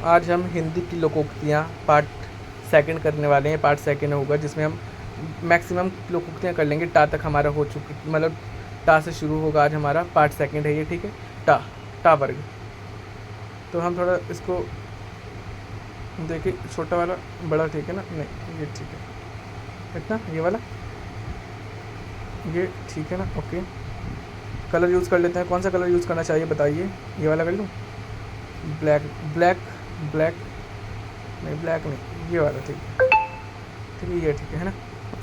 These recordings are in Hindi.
आज हम हिंदी की लोकोक्तियाँ पार्ट सेकंड करने वाले हैं। पार्ट सेकंड होगा जिसमें हम मैक्सिमम लोकोक्तियाँ कर लेंगे। टा तक हमारा हो चुकी, मतलब टा से शुरू होगा आज हमारा पार्ट सेकंड है ये, ठीक है। टा, टा वर्ग। तो हम थोड़ा इसको देखिए, छोटा वाला बड़ा ठीक है ना, नहीं ये ठीक है, इतना ये वाला ये ठीक है ना, ओके। कलर यूज़ कर लेते हैं। कौन सा कलर यूज़ करना चाहिए बताइए। ये वाला कर लूँ, ब्लैक, ब्लैक, ब्लैक नहीं, ब्लैक नहीं, ये वाला ठीक है, ठीक है, ये ठीक है ना।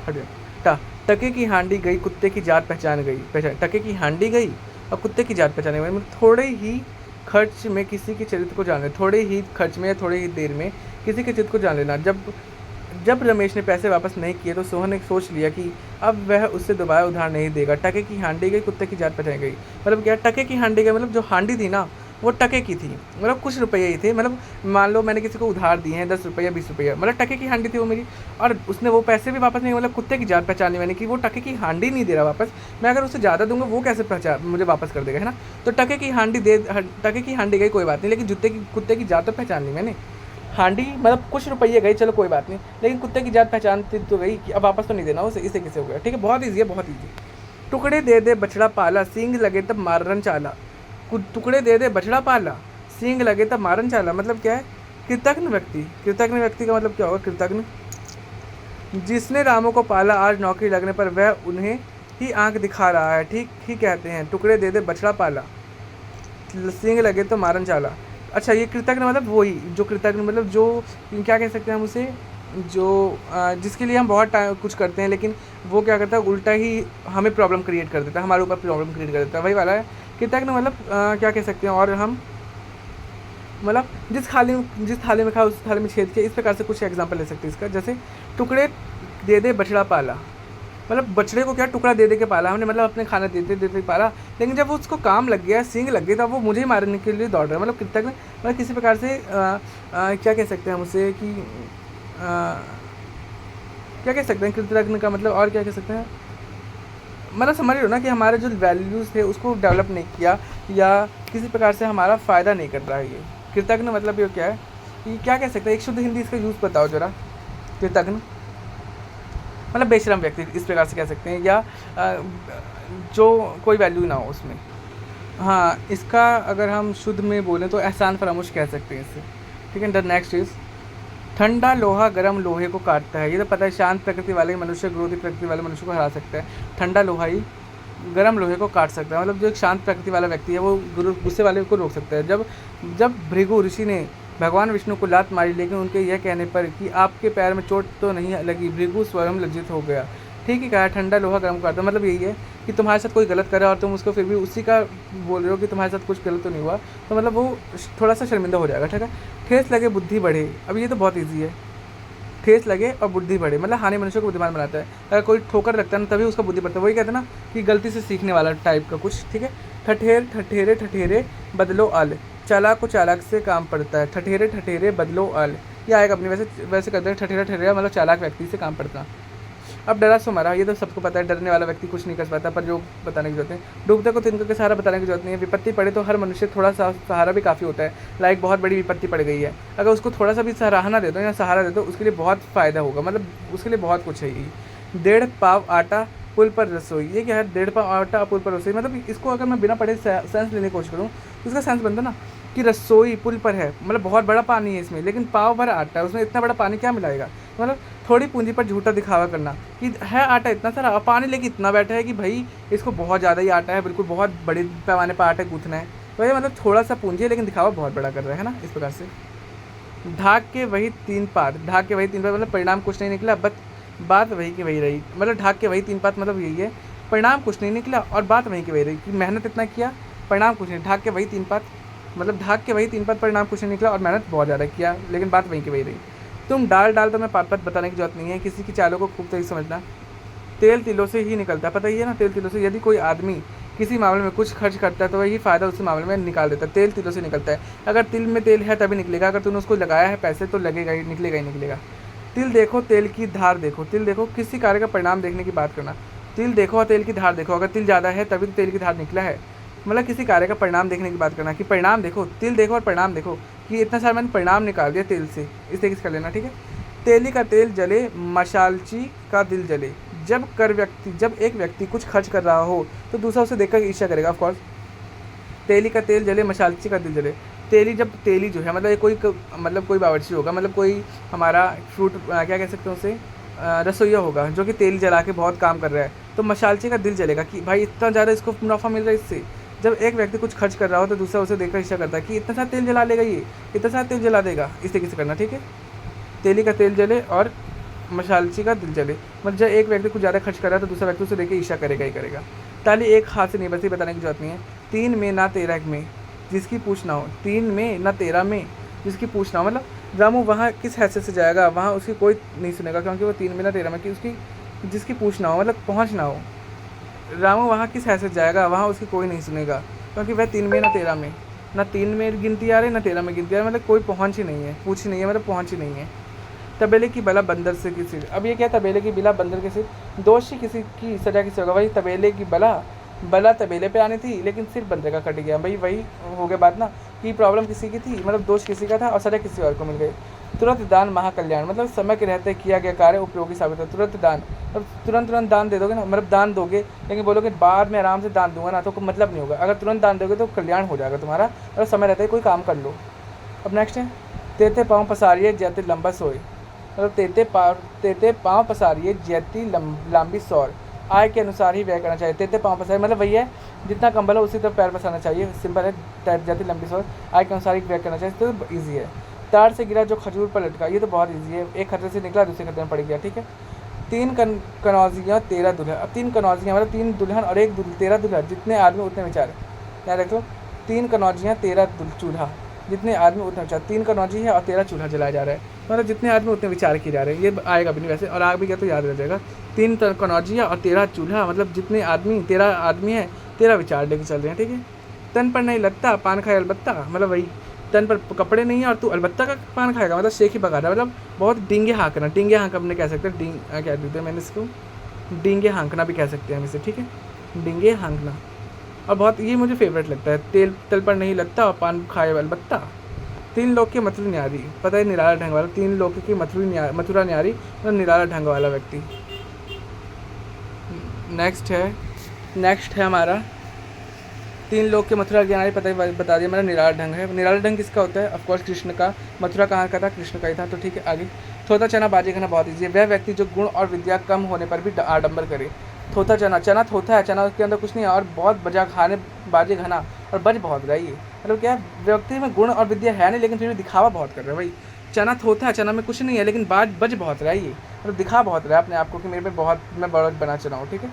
हट जाओ। टा, टके की हांडी गई, कुत्ते की जात पहचान गई। पहचान, टके की हांडी गई और कुत्ते की जात पहचाने गई, मतलब थोड़े ही खर्च में किसी के चरित्र को जान लेना, थोड़े ही खर्च में या थोड़े ही देर में किसी के चरित्र को जान लेना। जब जब रमेश ने पैसे वापस नहीं किए तो सोहन ने सोच लिया कि अब वह उससे दोबारा उधार नहीं देगा। टके की हांडी गई, कुत्ते की जात पहचान गई, मतलब क्या, टके की हांडी गई मतलब जो हांडी थी ना वो टके की थी, मतलब कुछ रुपये ही थे। मतलब मान लो मैंने किसी को उधार दिए हैं 10 रुपये 20 रुपये, मतलब टके की हांडी थी वो मेरी, और उसने वो पैसे भी वापस नहीं, मतलब कुत्ते की जात पहचानी मैंने कि वो टके की हांडी नहीं दे रहा वापस। मैं अगर उसे ज़्यादा दूंगा वो कैसे पहचान मुझे वापस कर देगा, है ना। तो टके की हांडी टके की हांडी गई कोई बात नहीं, लेकिन कुत्ते की जात तो पहचान ली मैंने। हांडी मतलब कुछ रुपये गई, चलो कोई बात नहीं, लेकिन कुत्ते की जात पहचानती तो गई कि अब वापस तो नहीं देना उसे, इसे किसे हो गया, ठीक है। बहुत ईजी है, बहुत ईजी। टुकड़े दे दे बछड़ा पाला, सींग लगे तब मारन चाला। टुकड़े दे दे बछड़ा पाला, सींग लगे तब मारन चाला, मतलब क्या है, कृतज्ञ व्यक्ति। कृतज्ञ व्यक्ति का मतलब क्या होगा, कृतज्ञ। जिसने रामों को पाला आज नौकरी लगने पर वह उन्हें ही आंख दिखा रहा है, ठीक ही कहते हैं। टुकड़े दे दे बछड़ा पाला, सींग लगे तो मारन चाला। अच्छा, ये कृतज्ञ मतलब वही जो कृतज्ञ, मतलब जो क्या कह सकते हैं हम उसे, जो जिसके लिए हम बहुत टाइम कुछ करते हैं लेकिन वो क्या करता है उल्टा ही हमें प्रॉब्लम क्रिएट कर देता है, हमारे ऊपर प्रॉब्लम क्रिएट कर देता है, वही वाला है कृतज्ञ। मतलब क्या कह सकते हैं, और हम मतलब जिस थाली में खाओ उस थाली में छेद किया, इस प्रकार से कुछ एग्जाम्पल ले सकते हैं इसका। जैसे टुकड़े दे दे बछड़ा पाला, मतलब बछड़े को क्या टुकड़ा दे दे के पाला हमने, मतलब अपने खाना देते देते पाला, लेकिन जब वो उसको काम लग गया, सींग लग गई, तब वो मुझे ही मारने के लिए दौड़ रहा है। मतलब कृतज्ञ मतलब किसी प्रकार से क्या कह सकते हैं हम उसे कि क्या कह सकते हैं कृतज्ञ का मतलब, और क्या कह सकते हैं, मतलब समझ रहे हो ना कि हमारे जो वैल्यूज़ थे उसको डेवलप नहीं किया या किसी प्रकार से हमारा फ़ायदा नहीं कर रहा है ये कृतज्ञ। मतलब ये क्या है, ये क्या कह सकते हैं, एक शुद्ध हिंदी इसका यूज़ बताओ ज़रा। कृतज्ञ मतलब बेशरम व्यक्ति, इस प्रकार से कह सकते हैं, या जो कोई वैल्यू ना हो उसमें। हाँ, इसका अगर हम शुद्ध में बोलें तो एहसान फरामोश कह सकते हैं इससे, ठीक है। द नेक्स्ट इज ठंडा लोहा गर्म लोहे को काटता है। ये तो पता है, शांत प्रकृति वाले मनुष्य क्रोधी प्रकृति वाले मनुष्य को हरा सकता है। ठंडा लोहा ही गर्म लोहे को काट सकता है, मतलब जो एक शांत प्रकृति वाला व्यक्ति है वो गुस्से वाले को रोक सकता है। जब जब भृगु ऋषि ने भगवान विष्णु को लात मारी, लेकिन उनके यह कहने पर कि आपके पैर में चोट तो नहीं लगी, भृगु स्वयं लज्जित हो गया। ठीक है, कहा ठंडा लोहा गर्म काटता, मतलब यही है कि तुम्हारे साथ कोई गलत करे और तुम उसको फिर भी उसी का बोल रहे हो कि तुम्हारे साथ कुछ गलत तो नहीं हुआ, तो मतलब वो थोड़ा सा शर्मिंदा हो जाएगा, ठीक है। ठेस लगे बुद्धि बढ़े, अब ये तो बहुत ईजी है। ठेस लगे और बुद्धि बढ़े मतलब हानि मनुष्य को बुद्धिमान बनाता है। अगर कोई ठोकर लगता है ना तभी उसका बुद्धि बढ़ता है, वही कहते हैं ना कि गलती से सीखने वाला टाइप का कुछ, ठीक है। ठठेर ठठेरे ठठेरे बदलो आल, चालाक को चालाक से काम पड़ता है। ठठेरे ठठेरे बदलो आल, ये आएगा अपनी, वैसे वैसे करते हैं ठठेरा ठठेरा मतलब चालाक व्यक्ति से काम पड़ता। अब डरा सो मरा, ये तो सबको पता है, डरने वाला व्यक्ति कुछ नहीं कर पाता, पर जो बताने की जरूरत है। डूबते को तिनके सहारा बताने की जरूरत नहीं है। विपत्ति पड़े तो हर मनुष्य थोड़ा सा सहारा भी काफ़ी होता है। लाइक बहुत बड़ी विपत्ति पड़ गई है, अगर उसको थोड़ा सा भी सराहना दे दो या सहारा दे दो उसके लिए बहुत फ़ायदा होगा, मतलब उसके लिए बहुत कुछ है ये। 1.5 पाव आटा पुल पर रसोई, ये क्या है, 1.5 पाव आटा पुल पर रसोई, मतलब इसको अगर मैं बिना पढ़े सेंस लेने की कोशिश करूँ तो इसका सेंस बनता ना कि रसोई पुल पर है, मतलब बहुत बड़ा पानी है इसमें, लेकिन पाव भर आटा है, उसमें इतना बड़ा पानी क्या मिलाएगा। मतलब थोड़ी पूंजी पर झूठा दिखावा करना कि है आटा इतना सारा और पानी लेके इतना बैठा है कि भाई इसको बहुत ज़्यादा ही आटा है, बिल्कुल बहुत बड़े पैमाने पर आटा गूँथना है, वही मतलब थोड़ा सा पूंजी है लेकिन दिखावा बहुत बड़ा कर रहा है ना, इस प्रकार से। ढाक के वही 3 पात, ढाक के वही 3 पात मतलब परिणाम कुछ नहीं निकला, बात वही की वही रही, मतलब ढाक के वही 3 पात मतलब यही है, परिणाम कुछ नहीं निकला और बात वही की वही रही कि मेहनत इतना किया परिणाम कुछ नहीं। ढाक के वही 3 पात मतलब ढाक के वही 3 पात परिणाम कुछ नहीं निकला और मेहनत बहुत ज़्यादा किया, लेकिन बात वहीं की वही रही। तुम डाल तो मैं पात पात बताने की जरूरत नहीं है, किसी की चालों को खूब तरीके समझना। तेल तिलों से ही निकलता है, पता ही है ना, तेल तिलों से। यदि कोई आदमी किसी मामले में कुछ खर्च करता है तो वही फ़ायदा उसी मामले में निकाल देता है। तेल तिलों से निकलता है, अगर तिल में तेल है तभी निकलेगा, अगर तूने उसको लगाया है पैसे तो लगेगा ही, निकलेगा ही निकलेगा। तिल देखो तेल की धार देखो, तिल देखो किसी कार्य का परिणाम देखने की बात करना। तिल देखो और तेल की धार देखो, अगर तिल ज़्यादा है तभी तो तेल की धार निकला है, मतलब किसी कार्य का परिणाम देखने की बात करना कि परिणाम देखो, तिल देखो और परिणाम देखो, कि इतना सारा मैंने परिणाम निकाल दिया तेल से, इस तरीके से कर लेना, ठीक है। तेली का तेल जले, मशालची का दिल जले। जब एक व्यक्ति कुछ खर्च कर रहा हो तो दूसरा उसे देखकर ईर्ष्या करेगा, ऑफ कोर्स। तेली का तेल जले, मशालची का दिल जले। तेली जो है मतलब ये कोई बावर्ची होगा, मतलब कोई हमारा फ्रूट क्या कह सकते हैं उसे, रसोइया होगा जो कि तेल जला के बहुत काम कर रहा है, तो मशालची का दिल जलेगा कि भाई इतना ज़्यादा इसको मुनाफा मिल रहा है इससे। जब एक व्यक्ति कुछ खर्च कर रहा हो तो दूसरा उसे देखकर ईर्ष्या करता है कि इतना सारा तेल जला लेगा, ये इतना सारा तेल जला देगा, इस तरीके से करना, ठीक है। तेली का तेल जले और मशालची का दिल जले, मतलब जब एक व्यक्ति कुछ ज़्यादा खर्च कर रहा है तो दूसरा व्यक्ति उसे देख के ईर्ष्या करेगा ही करेगा। ताली एक हाथ से नहीं बजती, बताने की जरूरत नहीं है। 3 में ना 13 में जिसकी पूछ ना हो, 3 में ना 13 में जिसकी पूछ ना हो, मतलब रामू वहाँ किस हैसियत से जाएगा, वहाँ उसकी कोई नहीं सुनेगा क्योंकि वो 3 में ना 13 में कि उसकी जिसकी पूछ ना हो, मतलब पहुँच ना हो। रामू वहाँ किस हैसियत जाएगा, वहाँ उसकी कोई नहीं सुनेगा क्योंकि वह 3 में ना 13 में, ना 3 में गिनती आ रही ना 13 में गिनती आ रही, मतलब कोई पहुँच ही नहीं है, पूछ ही नहीं है, मतलब पहुँच ही नहीं है। तबेले की बला बंदर से की सिर, अब ये क्या, तबेले की बिला बंदर के सिर, दोषी किसी की सजा किसी होगा। भाई तबेले की बला तबेले पे आनी थी लेकिन सिर बंदर का कट गया, भाई वही हो गया बात ना, कि प्रॉब्लम किसी की थी, मतलब दोष किसी का था और सजा किसी और को मिल गई। तुरंत दान महाकल्याण, मतलब समय के रहते किया गया कार्य उपयोगी साबित है। तुरंत दान, अब तुरंत दान दे दोगे ना, मतलब दान दोगे लेकिन बोलोगे बाद में आराम से दान दूंगा ना, तो कोई मतलब नहीं होगा। अगर तुरंत दान दोगे तो कल्याण हो जाएगा तुम्हारा, और समय रहते ही कोई काम कर लो। अब नेक्स्ट है, तेते पाँव पसारिए जैते लंबा सोए, मतलब तेते पाँव पसारिए जैती लंबी सौर, आय के अनुसार ही व्यय करना चाहिए। तेते पाँव पसारिए मतलब वही है, जितना कंबल हो उसी तरफ पैर पसारना चाहिए, सिंपल है। जैती लंबी सौर, आय के अनुसार ही व्यय करना चाहिए, तो ईजी है। तार से गिरा जो खजूर पर लटका, ये तो बहुत ईजी है, एक खतरे से निकला दूसरे खतरे में पड़ गया, ठीक है। 3 कनौजियाँ 13 दुल्हन, अब 3 कनौजियाँ मतलब 3 दुल्हन और 13 दूल्हा, जितने आदमी उतने विचार, याद रखो। 3 कनौजियाँ 13 चूल्हा, जितने आदमी उतने विचार। 3 कनौजी है और 13 चूल्हा जलाया जा रहा है, मतलब जितने आदमी उतने विचार किए जा रहे हैं। ये आएगा भी नहीं वैसे, और आगे भी क्या तो याद रह जाएगा। 3 कनौजिया और 13 चूल्हा, मतलब जितने आदमी 13 आदमी है, 13 विचार लेके चल रहे हैं, ठीक है। तन पर नहीं लगता पान खाए अलबत्ता, मतलब वही, तन पर कपड़े नहीं है और तू अलबत्ता का पान खाएगा, मतलब शेख ही पका रहा है, मतलब बहुत डींगे हाँकना। डींगे हाँक अपने कह सकते हैं, क्या कहते हैं मैंने इसको, डींगे हाँकना भी कह सकते हैं हम इसे, ठीक है, डींगे हाँकना। और बहुत ये मुझे फेवरेट लगता है, तेल तल पर नहीं लगता और पान खाए अलबत्ता। 3 लोग की मथुरा न्यारी, पता है निराला ढंग वाला, 3 लोग की मथुरा न्यारी मतलब निराला ढंग वाला व्यक्ति। नेक्स्ट है हमारा 3 लोग के मथुरा न्यारी, पता ही बता दिया, मेरा निराला ढंग है। निराला ढंग किसका होता है, ऑफकोर्स कृष्ण का। मथुरा कहाँ का था, कृष्ण का ही था, तो ठीक है आगे। थोथा चना बाजे खाना बहुत ईजी है, वह व्यक्ति जो गुण और विद्या कम होने पर भी आडंबर करे। थोथा चना थोथा है, चना उसके अंदर कुछ नहीं है, और बहुत बजा खाने बाजे घना और बज बहुत रहा है। ये मतलब क्या, व्यक्ति में गुण और विद्या है नहीं लेकिन फिर भी दिखावा बहुत कर रहा है। भाई चना थोथा है, चना में कुछ नहीं है लेकिन बज बहुत रहा है, ये मतलब दिखा बहुत रहा है अपने आप को कि मेरे में बहुत, मैं बड़ा बना चला हूँ, ठीक है।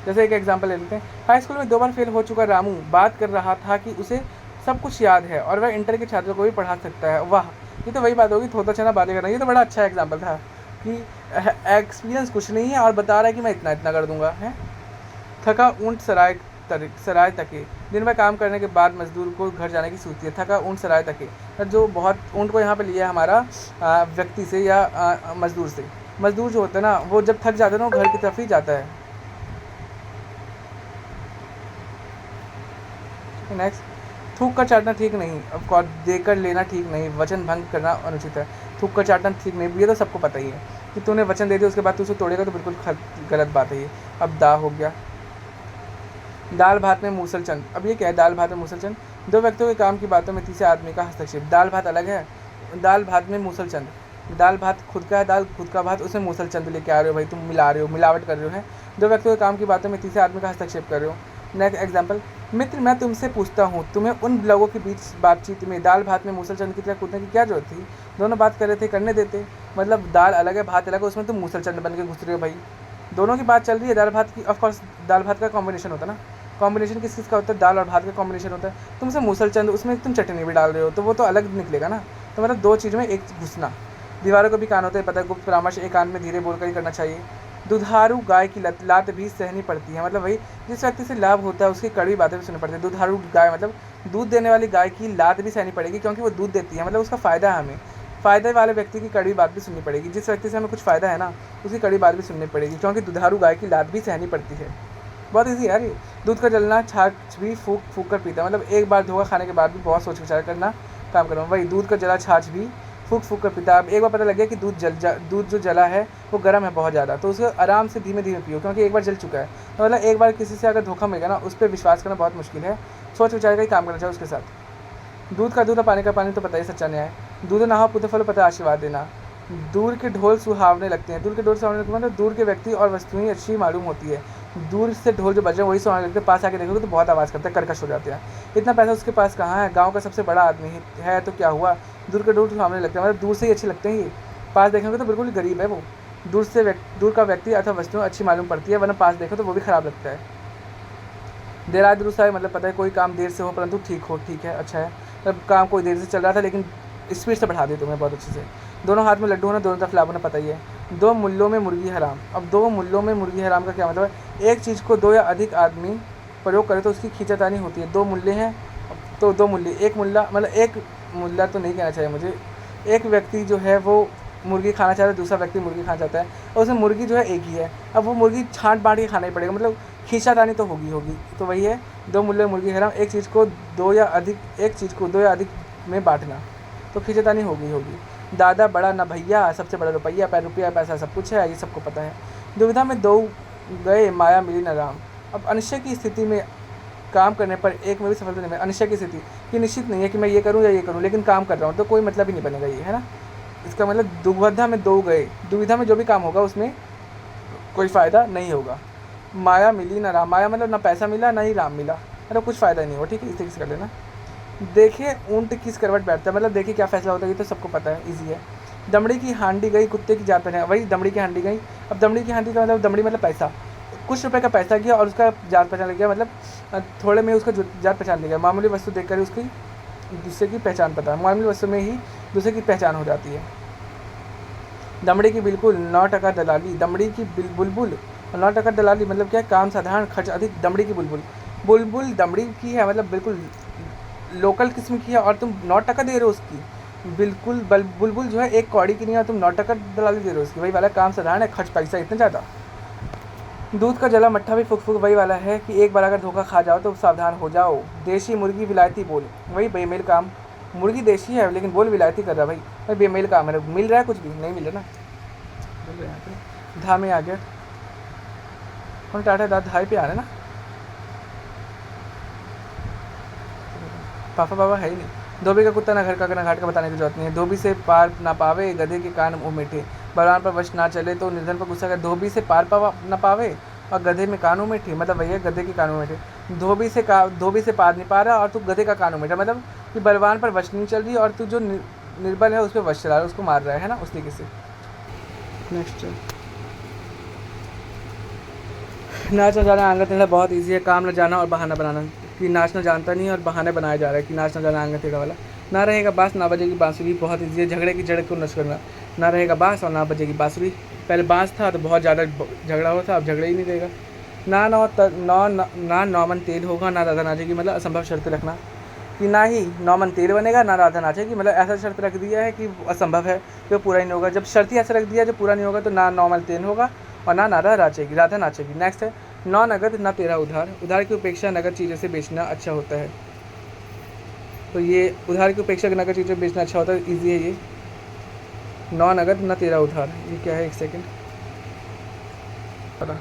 जैसे एक एग्जांपल ले लेते हैं, हाई स्कूल में 2 बार फेल हो चुका रामू बात कर रहा था कि उसे सब कुछ याद है और वह इंटर के छात्रों को भी पढ़ा सकता है। वाह, ये तो वही बात होगी, थोथा चना बातें करना। ये तो बड़ा अच्छा एग्जांपल था कि एक्सपीरियंस कुछ नहीं है और बता रहा है कि मैं इतना इतना कर दूंगा, है। थका ऊँट सराय तके, दिन में काम करने के बाद मजदूर को घर जाने की सूझती है। थका ऊँट सराय तके, जो बहुत ऊँट को यहाँ पे लिया है हमारा व्यक्ति से या मजदूर से। मजदूर जो होता है ना, वो जब थक जाता है ना, वो घर की तरफ ही जाता है। नेक्स्ट, थूक कर चाटना ठीक नहीं, अब देकर लेना ठीक नहीं, वचन भंग करना अनुचित है। थूक कर चाटना ठीक नहीं, ये तो सबको पता ही है कि तूने वचन दे दिया उसके बाद तू उसे तोड़ेगा तो बिल्कुल गलत बात है ये। अब दा हो गया, दाल भात में मूसलचंद। अब ये क्या है, दाल भात में मूसलचंद, 2 व्यक्तियों के काम की बातों में तीसरे आदमी का हस्तक्षेप। दाल भात अलग है, दाल भात में मूसलचंद, दाल भात खुद का है, दाल खुद का भात, उसमें मूसलचंद लेके आ रहे हो भाई, तुम मिला रहे हो, मिलावट कर रहे हो, है। 2 व्यक्तियों के काम की बातों में तीसरे आदमी का हस्तक्षेप कर रहे हो। नेक्स्ट एग्जाम्पल, मित्र मैं तुमसे पूछता हूँ, तुम्हें उन लोगों के बीच बातचीत में दाल भात में मूसलचंद की तरह कूदने की क्या जरूरत थी, दोनों बात कर रहे थे, करने देते। मतलब दाल अलग है भात अलग है, उसमें तुम मूसलचंद बन के घुस रहे हो भाई। दोनों की बात चल रही है, दाल भात की, ऑफकोर्स दाल भात का कॉम्बिनेशन होता है ना, कॉम्बिनेशन किस का होता है, दाल और भात का कॉम्बिनेशन होता है। तुमसे मूसलचंद, उसमें तुम चटनी भी डाल रहे हो, तो वो तो अलग निकलेगा ना। तो मतलब 2 चीज़ में एक घुसना। दीवारों को भी कान होते हैं, पता है, गुप्त परामर्श एक कान में धीरे बोलकर ही करना चाहिए। दुधारू गाय की लात भी सहनी पड़ती है, मतलब वही, जिस व्यक्ति से लाभ होता है उसकी कड़वी बातें भी सुननी पड़ती है। दुधारू गाय मतलब दूध देने वाली गाय की लात भी सहनी पड़ेगी क्योंकि वो दूध देती है, मतलब उसका फ़ायदा है हमें। फ़ायदे वाले व्यक्ति की कड़वी बात भी सुननी पड़ेगी, जिस व्यक्ति से हमें कुछ फ़ायदा है ना, उसकी कड़वी बात भी सुननी पड़ेगी क्योंकि दुधारू गाय की लात भी सहनी पड़ती है। बहुत ईजी यार ये। दूध का जलना, छाछ भी फूक कर पीता है, मतलब एक बार धोखा खाने के बाद भी बहुत सोच विचार करना, काम कर रहा हूँ। वही दूध का जला छाछ भी फूक फूक कर पीता। अब एक बार पता लग गया कि दूध जो जला है वो गर्म है बहुत ज़्यादा, तो उसे आराम से धीमे धीमे पियो, क्योंकि एक बार जल चुका है। तो मतलब एक बार किसी से अगर धोखा मिल गया ना, उस पर विश्वास करना बहुत मुश्किल है। सोच विचार कर ही काम करना चाहिए उसके साथ। दूध का दूध और पानी का पानी तो पता ही सच्चा न्याय। दूध ना हो पुत्र फल पता आशीर्वाद देना। दूर के ढोल सुहावने लगते हैं। दूर के ढोल सुहावने लगते हैं मतलब दूर के व्यक्ति और वस्तुएं अच्छी मालूम होती है। दूर से ढोल जो बज रहे हैं वही सुहावने लगते हैं, पास आके देखोगे तो बहुत आवाज़ करते हैं, कर्कश हो जाते हैं। इतना पैसा उसके पास कहाँ है, गाँव का सबसे बड़ा आदमी है तो क्या हुआ। दूर के ढोल सुहावने लगते हैं मतलब दूर से ही अच्छे लगते हैं ये, पास देखेंगे तो बिल्कुल गरीब है वो। दूर का व्यक्ति अथवा वस्तुएं अच्छी मालूम पड़ती है, वरना पास देखो तो वो भी खराब लगता है। देर आए दुरुस्त आए मतलब पता है कोई काम देर से हो परंतु ठीक है, अच्छा है। मतलब काम कोई देर से चल रहा था लेकिन स्पीड से बढ़ा दिया तुम्हें बहुत अच्छे से। दोनों हाथ में लड्डू होना, दोनों तरफ लाभ होना, पता ही है। दो मूल्यों में मुर्गी हराम। अब दो मूल्यों में मुर्गी हराम का क्या मतलब है, एक चीज़ को दो या अधिक आदमी प्रयोग करे तो उसकी खींचातानी होती है। दो मूल्य हैं तो दो मूल्य, एक मुल्ला मतलब एक मुल्ला तो नहीं कहना चाहिए मुझे, एक व्यक्ति जो है वो मुर्गी खाना चाहता है, दूसरा व्यक्ति मुर्गी खाना चाहता है और उसमें मुर्गी जो है एक ही है। अब वो मुर्गी छाँट बाँट के खाना ही पड़ेगा, मतलब खींचातानी तो होगी। तो वही है दो मूल्य मुर्गी हराम। एक चीज़ को दो या अधिक में बांटना तो खींचातानी होगी। दादा बड़ा ना भैया, सबसे बड़ा रुपया, रुपया पैसा सब कुछ है, ये सबको पता है। दुविधा में दो गए, माया मिली न राम। अब अनिश्चय की स्थिति में काम करने पर एक में भी सफलता नहीं मिली। अनिश्चय की स्थिति कि निश्चित नहीं है कि मैं ये करूँ या ये करूँ, लेकिन काम कर रहा हूँ तो कोई मतलब ही नहीं बनेगा ये, है ना। इसका मतलब दुविधा में दो गए, दुविधा में जो भी काम होगा उसमें कोई फ़ायदा नहीं होगा। माया मिली ना राम, माया मतलब ना पैसा मिला ना ही राम मिला, मतलब कुछ फ़ायदा नहीं हुआ। ठीक है, इस तरीके से कर लेना। देखे ऊँट किस करवट बैठता है, मतलब देखिए क्या फैसला होता है, ये तो सबको पता है, इजी है। दमड़ी की हांडी गई, कुत्ते की जात पहचान। वही दमड़ी की हांडी गई। अब दमड़ी की हांडी का मतलब दमड़ी मतलब पैसा, कुछ रुपए का पैसा गया और उसका जात पहचान लग गया, मतलब थोड़े में उसका जात पहचान लग गया। मामूली वस्तु देखकर ही उसकी दूसरे की पहचान पता है, मामूली वस्तु में ही दूसरे की पहचान हो जाती है। दमड़ी की बिल्कुल 9% दलाली। दमड़ी की बुलबुल 9% दलाली मतलब क्या है, काम साधारण खर्च अधिक। दमड़ी की बुलबुल दमड़ी की है मतलब बिल्कुल लोकल किस्म की है और तुम 9% दे रहे हो उसकी। बिल्कुल बुलबुल जो है एक कौड़ी की नहीं है, तुम 9% दलाली दे रहे हो उसकी। वही वाला काम साधारण है, खर्च पैसा इतना ज़्यादा। दूध का जला मट्ठा भी फुक वही वाला है कि एक बार अगर धोखा खा जाओ तो सावधान हो जाओ। देशी मुर्गी विलायती बोल, वही बेमेल काम। मुर्गी देशी है लेकिन बोल विलायती कर रहा है भाई बेमेल काम है। मिल रहा है कुछ भी नहीं मिल रहा ना। धा में आ गया कौन, टाटा दाद धाई पे आ रहे ना, पापा बाबा है ही नहीं। धोबी का कुत्ता ना घर का ना घाट का, बताने की जरूरत नहीं है। धोबी से पार ना पावे, गधे के कान मुँह मीठे। बलवान पर वश ना चले तो निर्धन पर गुस्सा कर। धोबी से पार ना पावे और गधे में कानों में ठी, मतलब वही है गधे के कानों में ठी। धोबी से पार नहीं पा रहा और तू गधे का कानों में, मतलब कि बलवान पर वश नहीं चल रही और तू जो निर्बल है उस पर वश चला रहा है, उसको मार रहा है ना, उस तरीके से। नेक्स्ट नाच न जाना आंगन टेढ़ा बहुत ईजी है। काम न जाना और बहाना बनाना, कि नाचना जानता नहीं और बहाने बनाया जा रहा है कि नाच न जाना आंगन टेढ़ा वाला। ना रहेगा बाँस ना बजेगी बाँसुरी, बहुत ईजी है। झगड़े की जड़ को नष्ट करना, ना रहेगा बाँस और ना बजेगी बाँसुरी। पहले बाँस था तो बहुत ज़्यादा झगड़ा होता, अब झगड़ा ही नहीं रहेगा। ना नौमन तेल होगा ना राधा नाचेगी, मतलब असंभव शर्त रखना कि ना ही नौमन तेल बनेगा ना राधा नाचेगी, मतलब ऐसा शर्त रख दिया है कि असंभव है कि वो पूरा ही नहीं होगा। जब शर्त ही ऐसा रख दिया जो पूरा नहीं होगा तो ना नौमन तेल होगा और ना राधा नाचेगी। नेक्स्ट है नौ नगद ना तेरा उधार, उधार की उपेक्षा नगद चीज़ों से बेचना अच्छा होता है। तो ये उधार की उपेक्षा नगद चीज़ों से बेचना अच्छा होता है, ईजी है ये। नौ नगद ना तेरा उधार, ये क्या है, एक सेकेंड पता।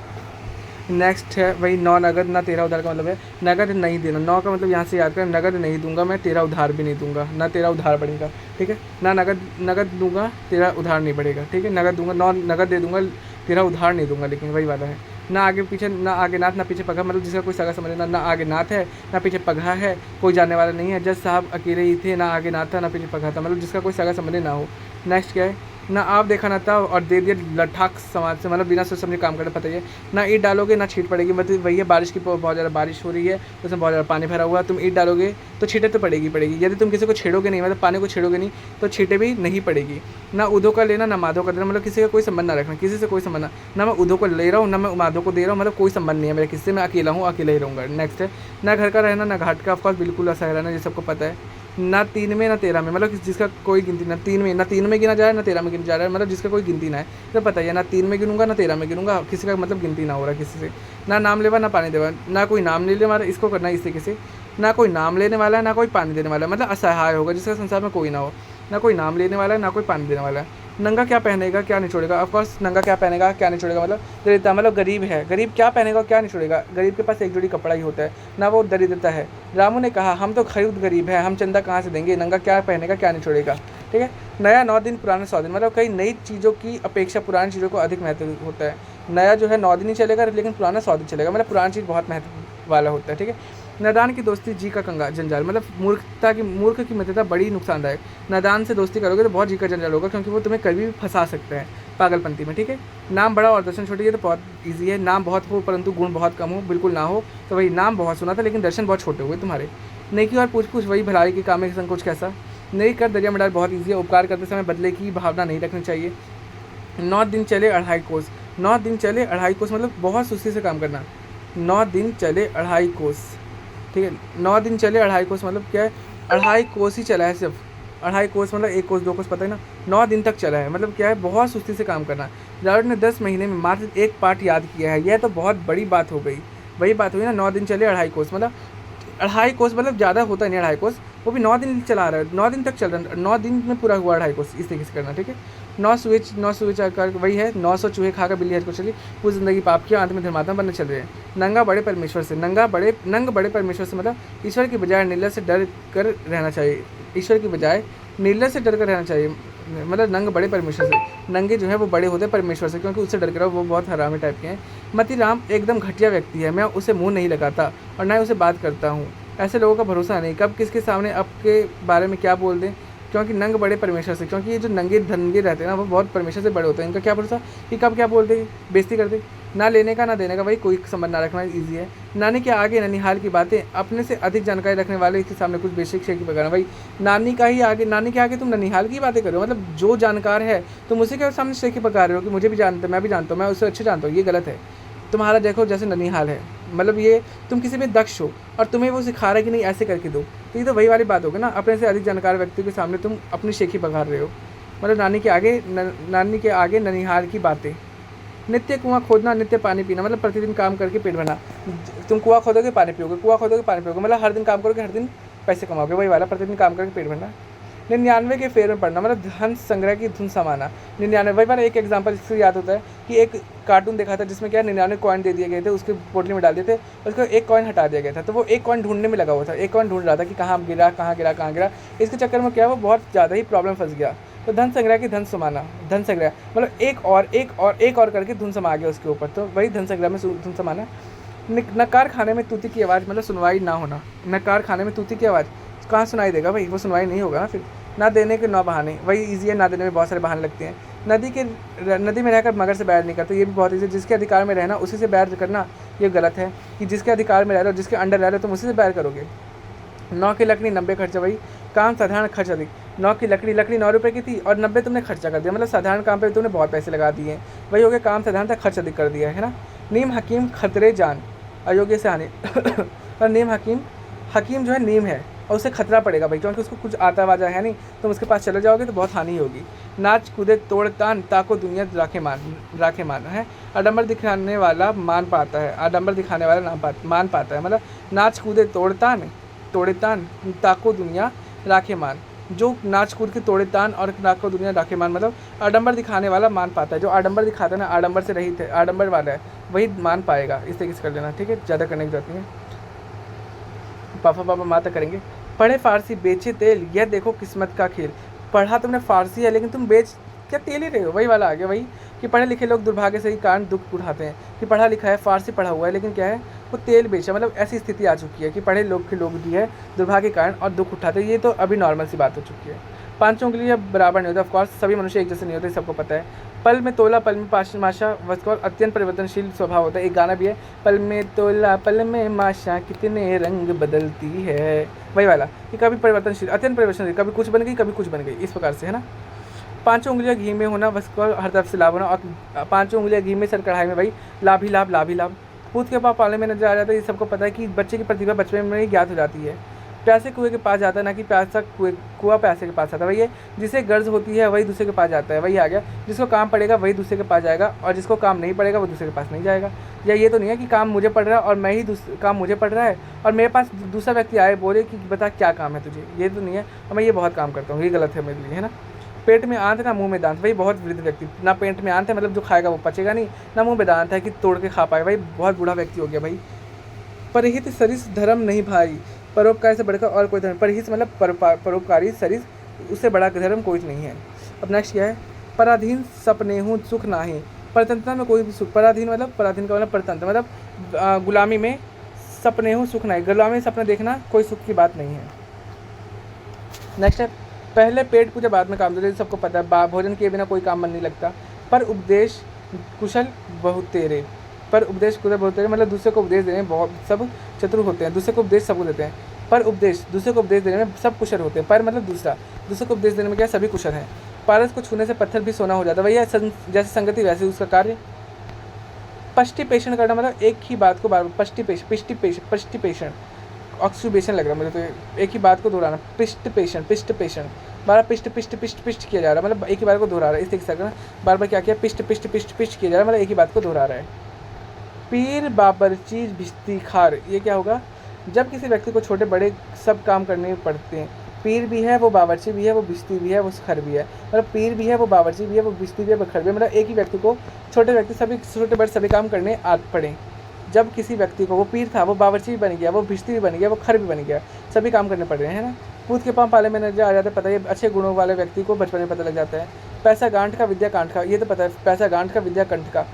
नेक्स्ट है वही नौ नगद ना तेरा उधार का मतलब है नगद नहीं देना। नौ का मतलब यहाँ से याद करें, नगद नहीं दूंगा मैं, तेरा उधार भी नहीं दूंगा, ना तेरा उधार बढ़ेगा। ठीक है, ना नगद दूंगा तेरा उधार नहीं बढ़ेगा। ठीक है, नगद दूंगा, नौ नगद दे दूंगा तेरा उधार नहीं दूंगा, लेकिन वही वाला है। ना आगे पीछे, ना आगे नाथ ना पीछे पगहा, मतलब जिसका कोई सगा समझ ना आगे नाथ है ना पीछे पगहा है, कोई जानने वाला नहीं है। जज साहब अकेले ही थे, ना आगे नाथ था ना पीछे पगहा था, मतलब जिसका कोई सगा समझ ना हो। नेक्स्ट क्या है, ना आप देखा ना था और दे दिया लठाक समाज से, मतलब बिना सोच समझे काम करना, पता ही है। ना ईंट डालोगे ना छींट पड़ेगी, मतलब वही है बारिश की बहुत ज़्यादा बारिश हो रही है तो उसमें बहुत ज़्यादा पानी भरा हुआ है, तुम ईंट डालोगे तो छींटे तो पड़ेगी। यदि तुम किसी को छेड़ोगे नहीं, मतलब पानी को छेड़ोगे नहीं तो छींटे भी नहीं पड़ेगी। ना उधो का लेना ना माधो का देना, मतलब किसी का कोई संबंध ना रखना, किसी से कोई संबंध ना मैं उधो को ले रहा हूँ ना मैं माधो को दे रहा हूँ, मतलब कोई संबंध नहीं है मेरा किसी से, मैं अकेला हूँ, अकेला ही रहूँगा। नेक्स्ट है ना घर का रहना ना घाट का, ऑफकोर्स बिल्कुल असह रहना, ये सबको पता है। ना 3 में ना 13 में, मतलब जिसका कोई गिनती ना 3 में गिना जा रहा है ना 13 में गिना जा रहा है, मतलब जिसका कोई गिनती ना है, तो पता ही है ना 3 में गिनूंगा ना 13 में गिनूंगा, किसी का मतलब गिनती ना हो रहा किसी से। ना नाम लेवा ना पानी देवा, ना कोई नाम नहीं ले हमारा, इसको करना है इस तरीके से ना कोई नाम लेने वाला है, ना कोई पानी देने वाला है, मतलब असहाय होगा जिसका संसार में कोई ना हो, ना कोई नाम लेने वाला है, ना कोई पानी देने वाला है। नंगा क्या पहनेगा क्या निचोड़ेगा, ऑफकोर्स नंगा क्या पहनेगा क्या निचोड़ेगा, मतलब दरिद्रता, मतलब गरीब है, गरीब क्या पहनेगा क्या निचोड़ेगा, गरीब के पास एक जोड़ी कपड़ा ही होता है, ना वो दरिद्रता है। रामू ने कहा हम तो खरीद गरीब है, हम चंदा कहाँ से देंगे, नंगा क्या पहनेगा क्या निचोड़ेगा। ठीक है। नया 9 दिन पुराना 100 दिन, मतलब कई नई चीज़ों की अपेक्षा पुरानी चीज़ों को अधिक महत्व होता है। नया जो है 9 दिन ही चलेगा, लेकिन पुराना 100 दिन चलेगा, मतलब पुरानी चीज़ बहुत महत्व वाला होता है। ठीक है। नादान की दोस्ती जी का कंगा जंजाल, मतलब मूर्ख की मित्रता बड़ी नुकसानदायक। नादान से दोस्ती करोगे तो बहुत जी का जंजाल होगा, क्योंकि वो तुम्हें कभी भी फंसा सकते हैं पागलपंती में। ठीक है। नाम बड़ा और दर्शन छोटे, ये तो बहुत ईजी है। नाम बहुत हो परंतु गुण बहुत कम हो, बिल्कुल ना हो, तो वही नाम बहुत सुना था लेकिन दर्शन बहुत छोटे हुए तुम्हारे। नेकी और पूछ पूछ वही भलाई की काम में संकोच कैसा। नहीं कर दरिया में डाल बहुत ईजी है। उपकार करते समय बदले की भावना नहीं रखनी चाहिए। 9 दिन चले 2.5 कोस, 9 दिन चले 2.5 कोस, मतलब बहुत सुस्ती से काम करना। 9 दिन चले 2.5 कोस, ठीक है। 9 दिन चले 2.5 कोस मतलब क्या है, 2.5 कोस ही चला है सिर्फ। 2.5 कोस मतलब 1 कोस 2 कोस पता है ना, 9 दिन तक चला है, मतलब क्या है, बहुत सुस्ती से काम करना। रावण ने 10 महीने में मात्र 1 पाठ याद किया है, यह तो बहुत बड़ी बात हो गई। वही बात हुई ना, 9 दिन चले 2.5 कोस, मतलब 2.5 कोस मतलब ज़्यादा होता नहीं 2.5 कोस, वो भी 9 दिन चला रहा है, 9 दिन तक चल रहा है, 9 दिन में पूरा हुआ 2.5 कोस, इस तरीके से करना। ठीक है। 9 सूए आकर वही है, 900 चूहे खाकर बिल्ली हज को चली, वो जिंदगी पाप किया, अंत में धर्मात्मा बनने चल रहे हैं। नंग बड़े परमेश्वर से मतलब ईश्वर की बजाय निर्लज से डर कर रहना चाहिए। ईश्वर की बजाय निर्लज से डर कर रहना चाहिए, मतलब नंग बड़े परमेश्वर से। नंगे जो है वो बड़े होते हैं परमेश्वर से, क्योंकि उससे डर कर वो बहुत हरामी टाइप के हैं। मतीराम एकदम घटिया व्यक्ति है, मैं उसे मुंह नहीं लगाता और ना ही उसे बात करता हूँ। ऐसे लोगों का भरोसा नहीं, कब किसके सामने आपके बारे में क्या बोल दें, क्योंकि नंग बड़े परमेश्वर से, क्योंकि ये जो नंगे धनगे रहते हैं ना वो बहुत परमेश्वर से बड़े होते हैं। इनका क्या भरोसा कि कब क्या बोल दे, बेइज्जती कर दे। ना लेने का ना देने का, वही कोई संबंध ना रखना ईजी है। नानी के आगे ननिहाल की बातें, अपने से अधिक जानकारी रखने वाले के सामने कुछ बेसिक शेख पकड़ना। भाई नानी के आगे तुम ननिहाल की बातें करो, मतलब जो जानकार है तुम उसी के सामने शेखी पका रहे हो कि मुझे भी जानते, मैं भी जानता हूँ, मैं उससे अच्छे जानता हूँ, ये गलत है। तुम्हारा देखो जैसे ननिहाल है, मतलब ये तुम किसी में दक्ष हो और तुम्हें वो सिखा रहा है कि नहीं ऐसे करके दो, तो ये तो वही वाली बात होगी ना, अपने से अधिक जानकार व्यक्ति के सामने तुम अपनी शेखी पका रहे हो। मतलब नानी के आगे ननिहाल की बातें। नित्य कुआं खोदना नित्य पानी पीना, मतलब प्रतिदिन काम करके पेट भरना। तुम कुआं खोदोगे पानी पियोगे, मतलब हर दिन काम करोगे हर दिन पैसे कमाओगे, वही वाला प्रतिदिन काम करके पेट भरना। 99 के फेर में पड़ना, मतलब धन संग्रह की धुन समाना। 99 वही बार एक एग्जांपल इससे याद होता है कि एक कार्टून देखा था जिसमें क्या 99 कॉइन दे दिए गए थे, उसके पोटली में डाल दिए थे, उसको एक कॉइन हटा दिया गया था, तो वो एक कॉइन ढूंढने में लगा हुआ था, एक कॉइन ढूंढ रहा था कि कहाँ गिरा। इसके चक्कर में क्या वो बहुत ज़्यादा ही प्रॉब्लम फंस गया। तो धन संग्रह की धन समाना, धन संग्रह मतलब एक और करके धुन समा गया उसके ऊपर, तो वही धन संग्रह में धुन समाना। नकार खाने में तूती की आवाज़, मतलब सुनवाई ना होना। नकार खाने में तूती की आवाज़ कहाँ सुनाई देगा भाई, वो सुनवाई नहीं होगा ना फिर। ना देने के 9 बहाने, वही ईजी है, ना देने में बहुत सारे बहाने लगते हैं। नदी में रहकर मगर से बैर नहीं करते, ये भी बहुत ईजी है। जिसके अधिकार में रहना उसी से बैर करना ये गलत है, कि जिसके अधिकार में रह रहे हो, जिसके अंडर रह रहे हो तुम उसी से बैर करोगे। 9 की लकड़ी 90 खर्चा, वही काम साधारण खर्च अधिक। 9 की लकड़ी 9 रुपये की थी और 90 तुमने खर्चा कर दिया, मतलब साधारण काम पे तुमने बहुत पैसे लगा दिए, वही हो गया काम साधारण था, खर्च अधिक कर दिया है ना। नीम हकीम खतरे जान, अयोग्य से हानि और नीम हकीम जो है नीम है और उसे खतरा पड़ेगा भाई, क्योंकि उसको कुछ आता वाजा है नहीं, तुम उसके पास चले जाओगे तो बहुत हानि होगी। नाच कूदे तोड़ तान ताको दुनिया राखे मान है। आडंबर दिखाने वाला मान पाता है, आडंबर दिखाने वाला मान पाता है, मतलब नाच कूदे तोड़े तान ताको दुनिया राखे मान। जो नाच कूद के तोड़े तान और ताको दुनिया राखे मान, मतलब आडंबर दिखाने वाला मान पाता है, जो आडंबर दिखाता है ना, आडंबर से रहित है, आडंबर वाला है, वही मान पाएगा। इस तरीके से कर लेना, ठीक है, ज़्यादा करने की जरूरत नहीं है। पापा माता करेंगे। पढ़े फारसी बेचे तेल, यह देखो किस्मत का खेल। पढ़ा तुमने फारसी है लेकिन तुम बेच क्या तेल ही रहे हो, वही वाला आ गया, वही कि पढ़े लिखे लोग दुर्भाग्य से ही कारण दुख उठाते हैं, कि पढ़ा लिखा है फारसी पढ़ा हुआ है लेकिन क्या है वो तेल बेचा, मतलब ऐसी स्थिति आ चुकी है कि पढ़े लोग के लोग भी है दुर्भाग्य के कारण और दुख उठाते हैं। ये तो अभी नॉर्मल सी बात हो चुकी है। 5 उंगली बराबर नहीं होता, ऑफकोर्स सभी मनुष्य एक जैसे नहीं होते, सबको पता है। पल में तोला पल में माशा, वस्कोर अत्यंत परिवर्तनशील स्वभाव होता है। एक गाना भी है, पल में तोला पल में माशा कितने रंग बदलती है, वही वाला कि कभी परिवर्तनशील, अत्यंत परिवर्तनशील, कभी कुछ बन गई कभी कुछ बन गई, इस प्रकार से है ना। 5 उंगलियां घी में होना, वस्कोर हर तरफ से लाभ होना, और 5 उंगलियां घी में सर कढ़ाई में, भाई लाभ ही लाभ। पूत के पाप पालने में नजर आ जाता है, ये सबको पता है कि बच्चे की प्रतिभा बचपन में ही ज्ञात हो जाती है। प्यासे कुएं के पास जाता है, ना कि प्यासा कुआं प्यासे के पास आता है। वही है, जिसे गर्ज होती है वही दूसरे के पास जाता है। वही आ गया, जिसको काम पड़ेगा वही दूसरे के पास जाएगा, और जिसको काम नहीं पड़ेगा वो दूसरे के पास नहीं जाएगा। या ये तो नहीं है कि काम मुझे पड़ रहा है और मैं ही काम मुझे पड़ रहा है और मेरे पास दूसरा व्यक्ति आए बोले कि बता क्या काम है तुझे, ये तो नहीं है, और मैं ये बहुत काम करता हूँ, ये गलत है मेरे लिए, है ना। पेट में आंत ना मुंह में दांत, वही बहुत वृद्ध व्यक्ति। ना पेट में आंत है मतलब जो खाएगा वो पचेगा नहीं, ना मुंह में दांत है कि तोड़ के खा पाए, भाई बहुत बूढ़ा व्यक्ति हो गया भाई। परहित सरिस धर्म नहीं भाई, परोपकार से बढ़कर और कोई धर्म। परहित मतलब परोपकारी, सरिस उससे बड़ा धर्म कोई नहीं है। अब नेक्स्ट क्या है, पराधीन सपने हूँ सुख नाही, परतंत्रता में कोई भी सुख। पराधीन मतलब, पराधीन का मतलब परतंत्र मतलब गुलामी में, सपने हूँ सुख नहीं, गुलामी में सपने देखना कोई सुख की बात नहीं है। नेक्स्ट है, पहले पेट पूजा बाद में काम दे, सबको पता है भोजन किए बिना कोई काम मन नहीं लगता। पर उपदेश कुशल बहुत तेरे, पर उपदेश कुशल बहुत तेरे मतलब दूसरे को उपदेश देने में बहुत सब चतुर होते हैं, दूसरे को उपदेश सबको देते हैं। पर उपदेश, दूसरे को उपदेश देने में सब कुशल होते हैं। पर मतलब दूसरा, दूसरे को उपदेश देने में क्या सभी कुशल हैं। पारस को छूने से पत्थर भी सोना हो जाता है, वही है जैसे संगति वैसे उसका कार्य। पष्टिपेषण करना मतलब एक ही बात को बार बार, पष्टिपेषण ऑक्सीबेशन लग रहा है मुझे तो, एक ही बात को दोहराना। पिष्ट बार पिष्ट किया जा रहा है, मतलब एक ही बात को दोहरा रहा है। इस तरीके से बार बार क्या किया, पिष्ट किया जा रहा है, मतलब एक ही बात को दोहरा रहा है। पीर बाबरची भिश्ती खार, ये क्या होगा, जब किसी व्यक्ति को छोटे बड़े सब काम करने पड़ते हैं। पीर भी है वो बावर्ची भी है वो भिश्ती भी है वो खर भी है, मतलब पीर भी है वो बावर्ची भी है वो भिश्ती भी है वो खर भी है, मतलब एक ही व्यक्ति को छोटे व्यक्ति सभी छोटे बड़े सभी काम करने पड़े। जब किसी व्यक्ति को, वो पीर था वो बावर्ची भी बन गया, वो भिश्ती भी बन गया, वो खर भी बन गया, सभी काम करने पड़ रहे हैं, है ना। पूत के पाँव पाले में नजर आ जाता है, पता है अच्छे गुणों वाले व्यक्ति को बचपन में पता लग जाता है। पैसा गांठ का विद्या कांठ का, ये तो पता है, पैसा गांठ का विद्या कंठ का।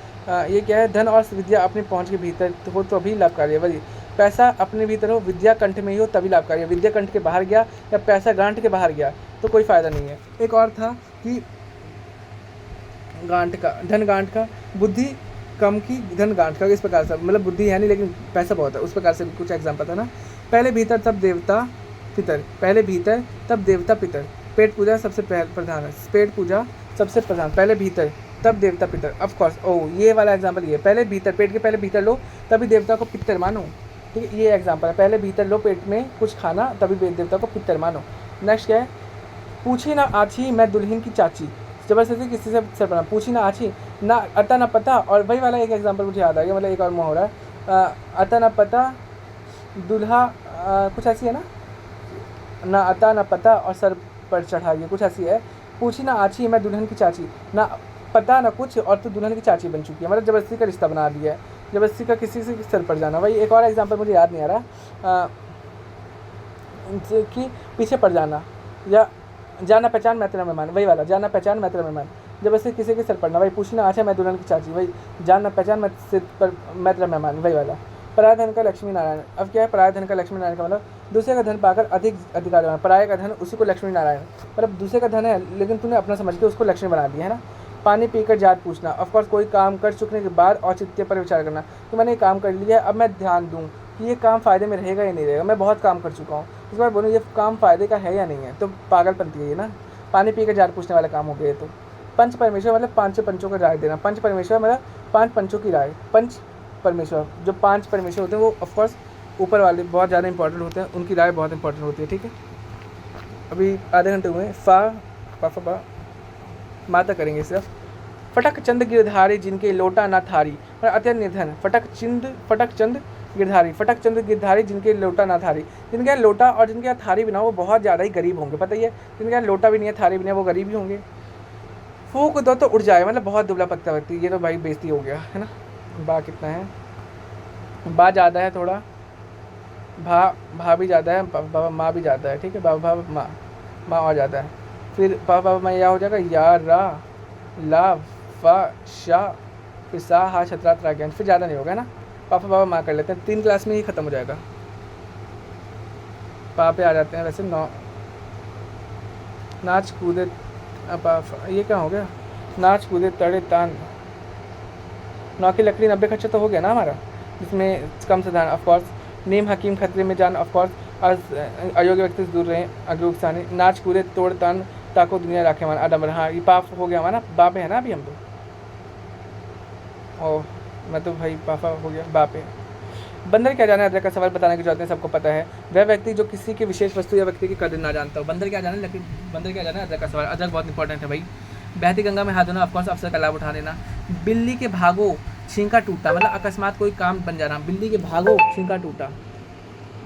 ये क्या है, धन और विद्या अपनी पहुंच के भीतर हो तो अभी लाभकारी है। वही पैसा अपने भीतर हो, विद्या कंठ में ही हो तभी लाभकारी है। विद्या कंठ के बाहर गया या पैसा गांठ के बाहर गया तो कोई फ़ायदा नहीं है। एक और था कि गांठ का, धन गांठ का, बुद्धि कम की धन गांठ का, इस प्रकार से मतलब बुद्धि है नहीं लेकिन पैसा बहुत है, उस प्रकार से कुछ एग्जाम्पल था ना। पहले भीतर तब देवता पितर, पहले भीतर तब देवता पितर। पेट पूजा सबसे प्रधान है, पेट पूजा सबसे प्रधान, पहले भीतर तब देवता पितर। ऑफ कोर्स ये वाला एग्जांपल, ये पहले भीतर, पेट के पहले भीतर लो तभी देवता को पितर मानो, ठीक है, ये एग्जांपल है। पहले भीतर लो पेट में कुछ खाना तभी देवता को पितर मानो। नेक्स्ट क्या है, पूछी ना आछी मैं दुल्हन की चाची, जबरदस्ती किसी से सर बना, पूछी ना आछी ना अता ना पता, और वही वाला एक एग्जांपल मुझे याद आ गया, मतलब एक और मुँह हो रहा है, अता ना पता दुल्हा, कुछ ऐसी है ना अता ना पता और सर पर चढ़ा, गया कुछ ऐसी है। पूछी ना आछी मैं दुल्हन की चाची, ना पता ना कुछ और तू दुल्हन की चाची बन चुकी है, मतलब जबरदस्ती का रिश्ता बना दिया है, जबरदस्ती का किसी से सर पर जाना। वही एक और एग्जांपल मुझे याद नहीं आ रहा, कि पीछे पड़ जाना, या जाना पहचान मैं तेरा मेहमान, वही वाला जाना पहचान मैं तेरा मेहमान, जबरदस्ती किसी के सर पड़ना। वही पूछना अच्छा मैं दुल्हन की चाची, वही जाना पहचान मैं सिर पर मैं तेरा मेहमान, वही वाला। पराय धन का लक्ष्मी नारायण, अब क्या है, पराय धन का लक्ष्मी नारायण का मतलब दूसरे का धन पाकर अधिक अधिकार बना, पराय का धन उसी को लक्ष्मी नारायण, मतलब दूसरे का धन है लेकिन तूने अपना समझ के उसको लक्ष्मी बना दिया, है ना। पानी पीकर जात पूछना, ऑफकोर्स कोई काम कर चुकने के बाद औचित्य पर विचार करना, कि मैंने काम कर लिया है अब मैं ध्यान दूँ कि ये काम फ़ायदे में रहेगा या नहीं रहेगा, मैं बहुत काम कर चुका हूँ, इस बार बोलूँ ये काम फ़ायदे का है या नहीं है, तो पागलपंती है ये ना। पानी पीकर जात पूछने वाला काम हो गया। तो पंच परमेश्वर मतलब पांचों पंचों का राय देना, पंच परमेश्वर मतलब पांच पंचों की राय। पंच परमेश्वर, जो पांच परमेश्वर होते हैं वो ऑफकोर्स ऊपर वाले बहुत ज़्यादा इंपॉर्टेंट होते हैं, उनकी राय बहुत इंपॉर्टेंट होती है, ठीक है। अभी आधे घंटे हुए, फा माता करेंगे सिर्फ। फटक चंद गिरधारी जिनके लोटा ना थारी, और अत्यंत निर्धन। फटक चंद गिरधारी, फटक चंद गिरधारी जिनके लोटा ना थारी, जिनके यहाँ लोटा और जिनके यहाँ थारी भी ना, वो बहुत ज़्यादा ही गरीब होंगे, पता ही है। जिनके यहाँ लोटा भी नहीं है थारी भी नहीं है वो गरीब ही होंगे। फूक दो तो उड़ जाए मतलब बहुत दुबला पकता व्यक्ति, ये तो भाई बेइज्जती हो गया, है ना। बा कितना है, बा ज़्यादा है थोड़ा, भा भी ज़्यादा है, बाबा माँ भी ज़्यादा है, ठीक है, बाबा माँ और ज़्यादा है। फिर बाबा माँ यह हो जाएगा या रा ला फा शा, फिर सा हा छतरा त्रा ज्ञान, फिर ज़्यादा नहीं होगा ना। पापा बाबा माँ कर लेते हैं, 3 क्लास में ही ख़त्म हो जाएगा। पापे आ जाते हैं वैसे 9। नाच कूदे, ये क्या हो गया, नाच कूदे तड़े तान, 9 की लकड़ी 90 खर्चा तो हो गया ना हमारा, जिसमें कम से धान ऑफकोर्स। नीम हकीम खतरे में जान ऑफकोर्स, अयोग्य व्यक्ति से दूर रहें अग्रुप सानी। नाच कूदे तोड़ तान ताको दुनिया राखे मान आडम्बर, हाँ ये पाप हो गया हमारा, बापे है ना अभी हम तो, ओह मैं तो भाई पापा हो गया बापे। बंदर क्या जाने अदरक का सवाल बताने की जरूरत नहीं, सबको पता है। वह व्यक्ति जो किसी के विशेष वस्तु या व्यक्ति की कदर ना जानता हो। बंदर क्या जाने, लेकिन बंदर क्या जाने अदरक का सवाल। अदरक बहुत इंपॉर्टेंट है भाई। बहती गंगा में हाथ धोना, ऑफकोर्स अवसर का लाभ उठा लेना। बिल्ली के भागो छींका टूटा, मतलब अकस्मात कोई काम बन जाना। बिल्ली के भागो छींका टूटा,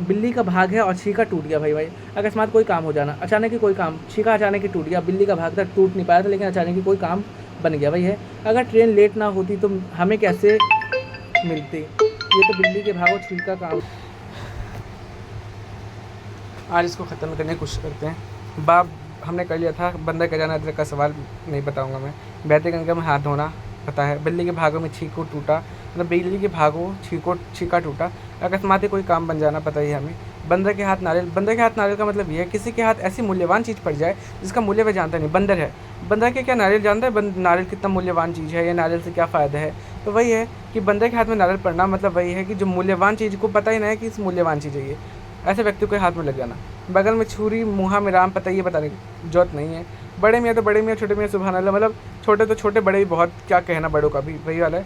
बिल्ली का भाग है और छींका टूट गया भाई। अकस्मात कोई काम हो जाना, अचानक ही कोई काम, छींका अचानक ही टूट गया। बिल्ली का भाग था, टूट नहीं पाया था, लेकिन अचानक ही कोई काम बन गया भाई है। अगर ट्रेन लेट ना होती तो हमें कैसे मिलती, ये तो बिल्ली के भागो छींका काम। आज इसको ख़त्म करने की कोशिश करते हैं। बाप हमने कर लिया था। बंदर का जाना अदरक का सवाल नहीं बताऊंगा मैं। बहते गंगा में हाथ धोना पता है। बिल्ली के भागों में छींको टूटा, मतलब बिल्ली के भागों छींका टूटा। अकस्मात ही कोई काम बन जाना पता ही हमें। बंदर के हाथ नारियल, बंदर के हाथ नारियल का मतलब ये है किसी के हाथ ऐसी मूल्यवान चीज़ पड़ जाए जिसका मूल्य वह जानता नहीं। बंदर है, बंदर के क्या नारियल जानता है नारियल कितना मूल्यवान चीज़ है या नारियल से क्या फ़ायदा है। तो वही है कि बंदर के हाथ में नारियल पड़ना मतलब वही है कि जो मूल्यवान चीज़ को पता ही नहीं है कि इस मूल्यवान चीज़ है ये, ऐसे व्यक्ति के हाथ में लग जाना। बगल में छुरी मुँहा में राम, पता ये बताने की जरूरत नहीं है। बड़े मियाँ तो बड़े मियाँ, छोटे मियाँ सुभान अल्लाह, मतलब छोटे तो छोटे, बड़े भी बहुत, क्या कहना बड़ों का भी, वही वाला है।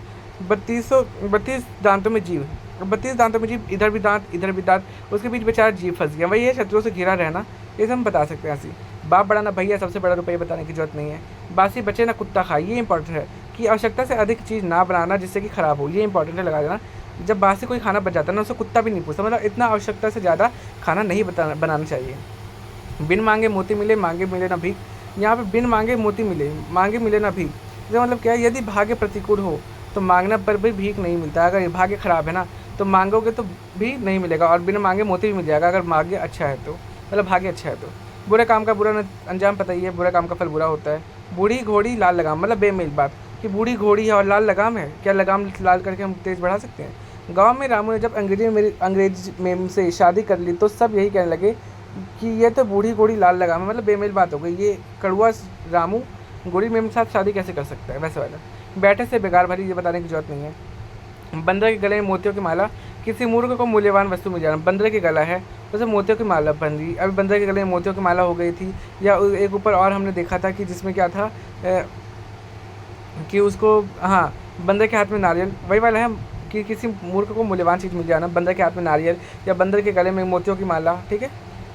32 दांतों में जीव, 32 दांतों में जीव, इधर भी दांत, उसके बीच बेचारा जीव फंस गया। वही है शत्रुओं से घिरा रहना, ये सब हम बता सकते हैं ऐसी। बाप बड़ा ना भैया, सबसे बड़ा रुपये बताने की जरूरत नहीं है। बासी बचे ना कुत्ता खाए, ये इंपॉर्टेंट है कि आवश्यकता से अधिक चीज़ ना बनाना जिससे कि ख़राब हो, ये इंपॉर्टेंट है लगा देना। जब बासी कोई खाना बच जाता है ना, उससे कुत्ता भी नहीं पूछता, मतलब इतना आवश्यकता से ज़्यादा खाना नहीं बनाना चाहिए। बिन मांगे मोती मिले, मांगे मिले ना भीख। यहाँ पे बिन मांगे मोती मिले, मांगे मिले ना भीख, इसका मतलब क्या है, यदि भाग्य प्रतिकूल हो तो मांगना पर भी भीख नहीं मिलता। अगर भाग्य खराब है ना तो मांगोगे तो भी नहीं मिलेगा, और बिना मांगे मोती भी मिल जाएगा अगर भाग्य अच्छा है तो, मतलब भाग्य अच्छा है तो। बुरे काम का बुरा अंजाम पता ही है, बुरे काम का फल बुरा होता है। बूढ़ी घोड़ी लाल लगाम, मतलब बेमेल बात कि बूढ़ी घोड़ी है और लाल लगाम है, क्या लगाम लाल करके हम तेज़ बढ़ा सकते हैं। गाँव में रामू ने जब अंग्रेज में से शादी कर ली तो सब यही कहने लगे कि ये तो बूढ़ी घोड़ी लाल लगाम है, मतलब बेमेल बात हो गई। ये कड़ुआ रामू घोड़ी मेम के साथ शादी कैसे कर सकता है, वैसे वाला। बैठे से बेकार भरी, ये बताने की जरूरत नहीं है। बंदर के गले में मोतियों की माला, किसी मूर्ख को मूल्यवान वस्तु मिल जाना। बंदर के गला है, उसे मोतियों की माला बन रही। अभी बंदर के गले में मोतियों की माला हो गई थी, या एक ऊपर और हमने देखा था कि जिसमें क्या था कि उसको, हाँ, बंदर के हाथ में नारियल, वही वाला है कि किसी मूर्ख को मूल्यवान चीज़ मिल जाना। बंदर के हाथ में नारियल या बंदर के गले में मोतियों की माला, ठीक है।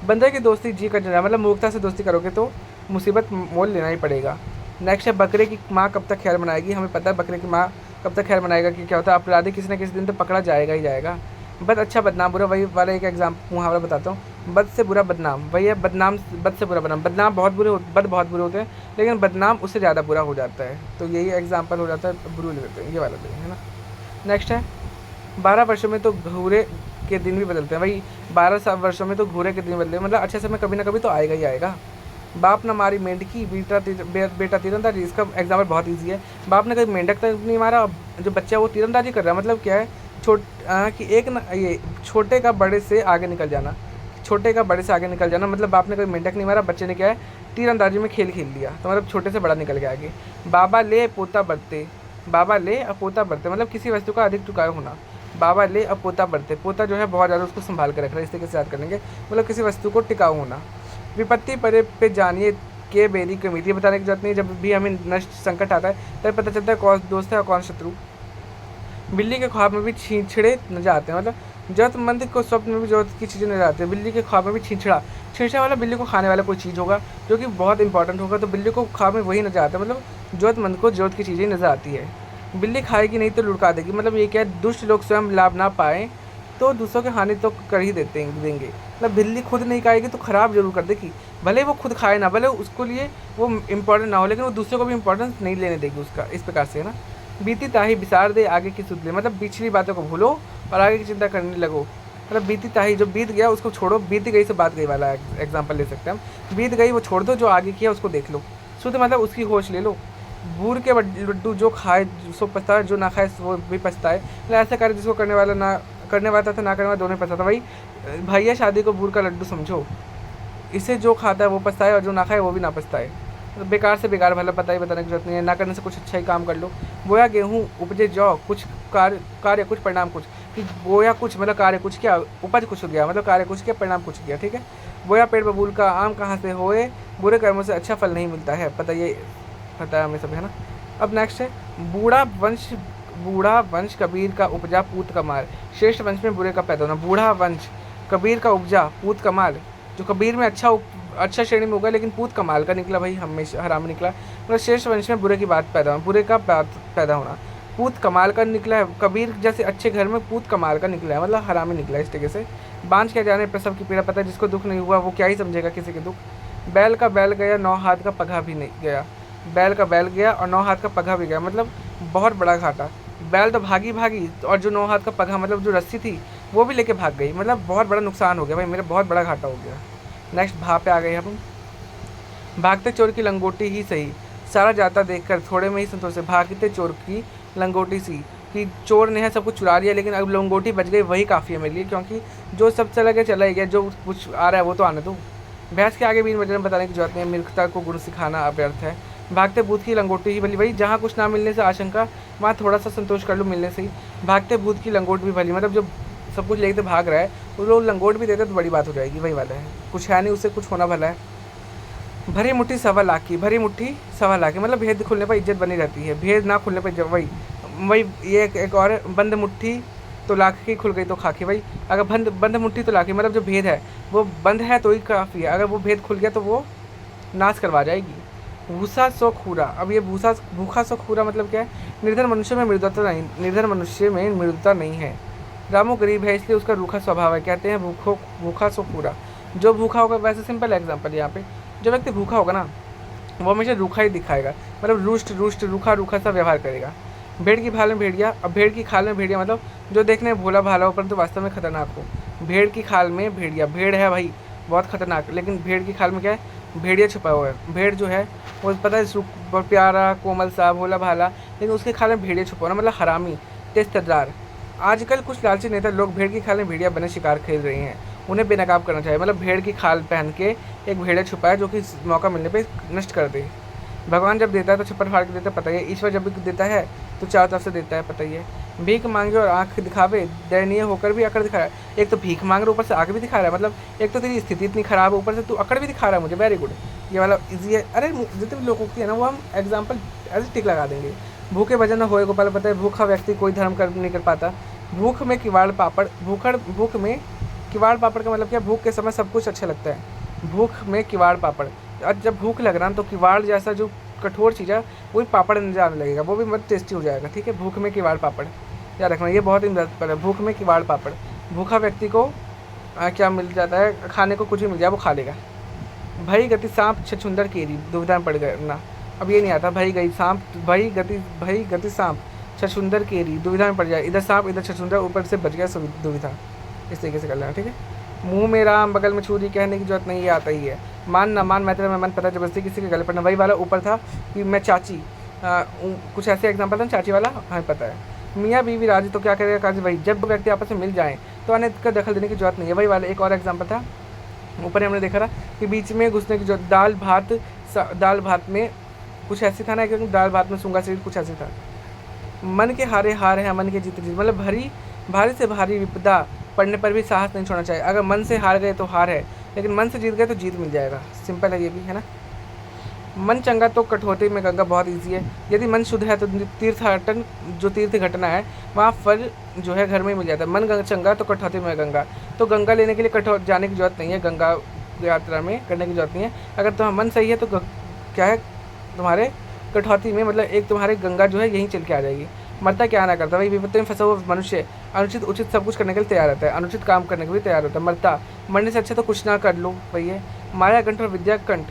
बंदर की दोस्ती जी कर जाना, मतलब मूर्खता से दोस्ती करोगे तो मुसीबत मोल लेना ही पड़ेगा। नेक्स्ट है बकरे की माँ कब तक खैर मनाएगी। हमें पता है बकरे की माँ कब तक खैर मनाएगा कि क्या होता है, अपराधी किसी न किसी दिन तो पकड़ा जाएगा ही जाएगा। बद अच्छा बदनाम बुरा, वही वाला एक मुहावरा बताता हूँ। बद से बुरा बदनाम, वही है बदनाम, बद से बुरा बदनाम। बदनाम बहुत बुरे बद बहुत बुरे होते हैं, लेकिन बदनाम उससे ज़्यादा बुरा हो जाता है, तो यही एग्जाम्पल हो जाता है, बुरे लेते हैं ये वाला तो, है ना। नेक्स्ट है 12 वर्षों में तो घूरे के दिन भी बदलते हैं। वही 12 वर्षों में तो घूरे के दिन बदलते, मतलब अच्छे समय कभी ना कभी तो आएगा ही आएगा। बाप ने मारी मेंढकी, बेटा तीरंदाजी। इसका एग्जाम्पल बहुत ईजी है। बाप ने कभी मेंढक तक नहीं मारा, जो बच्चा है वो तीरंदाजी कर रहा है। मतलब क्या है, कि एक ना, ये छोटे का बड़े से आगे निकल जाना, छोटे का बड़े से आगे निकल जाना। मतलब बाप ने कभी मेंढक नहीं मारा, बच्चे ने क्या है तीरंदाजी में खेल लिया, तो मतलब छोटे से बड़ा निकल गया आगे। बाबा ले पोता बढ़ते, बाबा ले अब पोता बढ़ते, मतलब किसी वस्तु का अधिक टुकाऊ होना। बाबा ले अब पोता बढ़ते, पोता जो है बहुत ज़्यादा उसको संभाल कर रख रहा है, इस तरीके से याद करेंगे, मतलब किसी वस्तु को टिकाऊ होना। विपत्ति परे पे जानिए के बेरी कमीती, बताने की जरूरत नहीं। जब भी हमें नष्ट संकट आता है तब पता चलता है कौन दोस्त है और कौन शत्रु। बिल्ली के ख्वाब में भी छींछड़े नजर आते हैं, मतलब जरूरतमंद को स्वप्न में भी जरूरत की चीज़ें नजर आती है। बिल्ली के ख्वाब में भी छींछड़ा वाला बिल्ली को खाने वाला कोई चीज़ होगा जो कि बहुत इंपॉर्टेंट होगा, तो बिल्ली को ख्वाब में वही नजर आता है, मतलब जरूरतमंद को जरूरत की चीज़ें नजर आती है। बिल्ली खाएगी नहीं तो लुढ़का देगी, मतलब ये क्या है, दुष्ट लोग स्वयं लाभ ना पाएँ तो दूसरों की हानि तो कर ही देंगे। मतलब बिल्ली खुद नहीं खाएगी तो ख़राब जरूर कर देगी, भले वो खुद खाए ना, भले उसको लिए वो इम्पोर्टेंट ना हो, लेकिन वो दूसरों को भी इम्पोर्टेंस नहीं लेने देगी उसका, इस प्रकार से, है ना। बीती ताही बिसार दे आगे की सुध ले, मतलब पिछली बातों को भूलो और आगे की चिंता करने लगो। मतलब बीती ताही, जो बीत गया उसको छोड़ो, बीती गई से बात गई वाला एग्जाम्पल ले सकते हैं हम। बीत गई वो छोड़ दो, जो आगे किया उसको देख लो। सुध मतलब उसकी होश ले लो। बूढ़ के लड्डू जो खाए सो पछताए, जो ना खाए वो भी पछताए। मतलब ऐसा करे जिसको करने वाला था ना करने वाला दोनों पछताता। भाई भैया शादी को बूढ़ का लड्डू समझो, इसे जो खाता है वो पछताए और जो ना खाए वो भी ना पछताए। तो बेकार से बेकार भला बताने की जरूरत नहीं है, ना करने से कुछ अच्छा ही काम कर लो। बोया गेहूँ उपजे जौ, कुछ कार्य कुछ परिणाम कुछ, कि बोया कुछ मतलब कार्य कुछ किया, उपज कुछ हो गया, मतलब कार्य कुछ किया परिणाम कुछ किया, ठीक है। बोया पेड़ बबूल का, आम कहाँ से होए, बुरे कर्मों से अच्छा फल नहीं मिलता है, पता है हमें सब, है ना। अब नेक्स्ट है बूढ़ा वंश कबीर का उपजा पूत कमाल, श्रेष्ठ वंश में बुरे का पैदा होना। बूढ़ा वंश कबीर का उपजा पूत कमाल, जो कबीर में अच्छा श्रेणी में होगा लेकिन पूत कमाल का निकला भाई, हमेशा हराम निकला। मतलब श्रेष्ठ वंश में बुरे की बात पैदा होना, बुरे का बात पैदा होना। पूत कमाल का निकला है, कबीर जैसे अच्छे घर में पूत कमाल का निकला है, मतलब हरामी निकला है इस तरीके से। बांझ क्या जाने प्रसव की पीड़ा, पता है जिसको दुख नहीं हुआ वो क्या ही समझेगा किसी के दुख। बैल का बैल गया 9 हाथ का पगहा भी नहीं गया, बैल का बैल गया और 9 हाथ का पगहा भी गया, मतलब बहुत बड़ा घाटा। बैल तो भागी भागी और जो 9 हाथ का पगहा मतलब जो रस्सी थी वो भी लेके भाग गई, मतलब बहुत बड़ा नुकसान हो गया भाई, मेरा बहुत बड़ा घाटा हो गया। नेक्स्ट भा पे आ गए हम। भागते चोर की लंगोटी ही सही, सारा जाता देखकर थोड़े में ही संतोष है। भागते चोर की लंगोटी सी, कि चोर ने है सब कुछ चुरा लिया लेकिन अब लंगोटी बच गई, वही काफ़ी है मेरे लिए, क्योंकि जो सब चला ही गया, जो कुछ आ रहा है वो तो आने दो। भैंस के आगे बीन वजन बताने की जरूरत नहीं है, मूर्खता को गुण सिखाना अव्यर्थ है। भागते भूत की लंगोटी ही भली, भाई जहाँ कुछ ना मिलने से आशंका वहाँ थोड़ा सा संतोष कर लो मिलने से ही। भागते भूत की लंगोट भी भली, मतलब जो सब कुछ लेके भाग रहा है वो लोग लंगोट भी देते तो बड़ी बात हो जाएगी, वही वाला है। कुछ है नहीं उससे कुछ होना भला है। भरी मुट्ठी 1.25 लाख की, भरी मुट्ठी 1.25 लाख की, मतलब भेद खुलने पर इज्जत बनी रहती है, भेद ना खुलने पर वही वही ये एक और बंद मुट्ठी तो लाख की, खुल गई तो खाकी। भाई अगर बंद मुट्ठी तो लाख की, मतलब जो भेद है वो बंद है तो ही काफ़ी है, अगर वो भेद खुल गया तो वो नाश करवा जाएगी। भूसा सो खूरा, अब ये भूखा सो खूरा मतलब क्या है? निर्धन मनुष्य में मृदुता नहीं, निर्धन मनुष्य में मृदुता नहीं है। रामू गरीब है इसलिए उसका रूखा स्वभाव है, कहते हैं भूखा सो खूरा। जो भूखा होगा, वैसे सिंपल एग्जाम्पल यहाँ पे, जो व्यक्ति भूखा होगा ना वो हमेशा रूखा ही दिखाएगा, मतलब रूष्ट रूखा सा व्यवहार करेगा। भेड़ की खाल में भेड़िया, अब भेड़ की खाल में भेड़िया मतलब जो देखने में भोला भाला हो परंतु वास्तव में खतरनाक हो। भेड़ की खाल में भेड़िया, भेड़ है भाई बहुत खतरनाक, लेकिन भेड़ की खाल में क्या है? भेड़िया छुपा हुआ है। भेड़ जो है वो पता है बहुत प्यारा कोमल सा भोला भाला, लेकिन उसके खाल में भेड़िया छुपा हुआ, मतलब हरामी तेज तर्रार। आजकल कुछ लालची नेता लोग भेड़ की खाल में भेड़िया बने शिकार खेल रहे हैं, उन्हें बेनकाब करना चाहिए। मतलब भेड़ की खाल पहन के एक भेड़िया छुपा है जो कि मौका मिलने पे नष्ट कर दे। भगवान जब देता है तो छप्पर फाड़ के देता है, पता ही है। ईश्वर जब भी देता है तो चारों तरफ से देता है, पता ही है। भीख मांगे और आंख दिखावे, दयनीय होकर भी अकड़ दिखा रहा है। एक तो भीख मांग रहा है ऊपर से आंख भी दिखा रहा है, मतलब एक तो तेरी स्थिति इतनी खराब है ऊपर से तू अकड़ भी दिखा रहा है मुझे, वेरी गुड। ये वाला इजी है। अरे जितने भी लोगों की है ना वो हम एग्जाम्पल ऐसे टिक लगा देंगे। भूखे भजन न होए गोपाल, पता है भूखा व्यक्ति कोई धर्म कर नहीं कर पाता। भूख में किवाड़ पापड़, भूख में किवाड़ पापड़ का मतलब क्या? भूख के समय सब कुछ अच्छा लगता है। भूख में किवाड़ पापड़, आज जब भूख लग रहा है तो किवाड़ जैसा जो कठोर चीज़ है वही पापड़ नजर आने लगेगा, वो भी बहुत टेस्टी हो जाएगा, ठीक है। भूख में किवाड़ पापड़ याद रखना, ये बहुत ही महत्वपूर्ण है। भूख में किवाड़ पापड़, भूखा व्यक्ति को क्या मिल जाता है? खाने को कुछ भी मिल जाए वो खा लेगा। भई गति सांप छछुंदर केरी, दुविधा में पड़ गए ना, अब ये नहीं आता। भई गति सांप छछुंदर केरी, दुविधा में पड़ जाए, इधर सांप इधर छछुंदर, ऊपर से बच गया दुविधा, इस तरीके से कर लेना, ठीक है। मुंह में राम बगल में छुरी, कहने की जरूरत नहीं, ये आता ही है। मान ना मान, मैं तेरा मैं मन, पता जबरदस्ती किसी के गले पड़ना, वही वाला ऊपर था कि मैं चाची, कुछ ऐसे एग्जाम्पल था चाची वाला, हाँ पता है। मियाँ बीवी राजी तो क्या करेगा काजी, वही जब व्यक्ति आपस में मिल जाए तो अन्य का दखल देने की जरूरत नहीं है, वही वाला एक और एग्जाम्पल था ऊपर हमने देखा था कि बीच में घुसने की जरूरत। दाल भात में कुछ ऐसी था ना, क्योंकि दाल भात में सूंगा शरीर, कुछ ऐसे था। मन के हारे हार है, मन के जीते जीत, मतलब भारी से भारी विपदा पढ़ने पर भी साहस नहीं छोड़ना चाहिए। अगर मन से हार गए तो हार है, लेकिन मन से जीत गए तो जीत मिल जाएगा, सिंपल है ये भी, है ना। मन चंगा तो कठौती में गंगा, बहुत इजी है। यदि मन शुद्ध है तो तीर्थ घटना है वहाँ फल जो है घर में ही मिल जाता है। मन चंगा तो कठौती में गंगा, तो गंगा लेने के लिए जाने की जरूरत नहीं है, गंगा यात्रा में करने की जरूरत नहीं है। अगर तुम्हारा मन सही है तो क्या है तुम्हारे कठौती में, मतलब एक तुम्हारे गंगा जो है यहीं चल के आ जाएगी। मरता क्या ना करता, भाई विपत्ति में फंसा हुआ मनुष्य अनुचित उचित सब कुछ करने के लिए तैयार रहता है, अनुचित काम करने के लिए तैयार होता है। मरता मरने से अच्छा तो कुछ ना कर लो, वही है। माया गंठ और विद्या कंठ,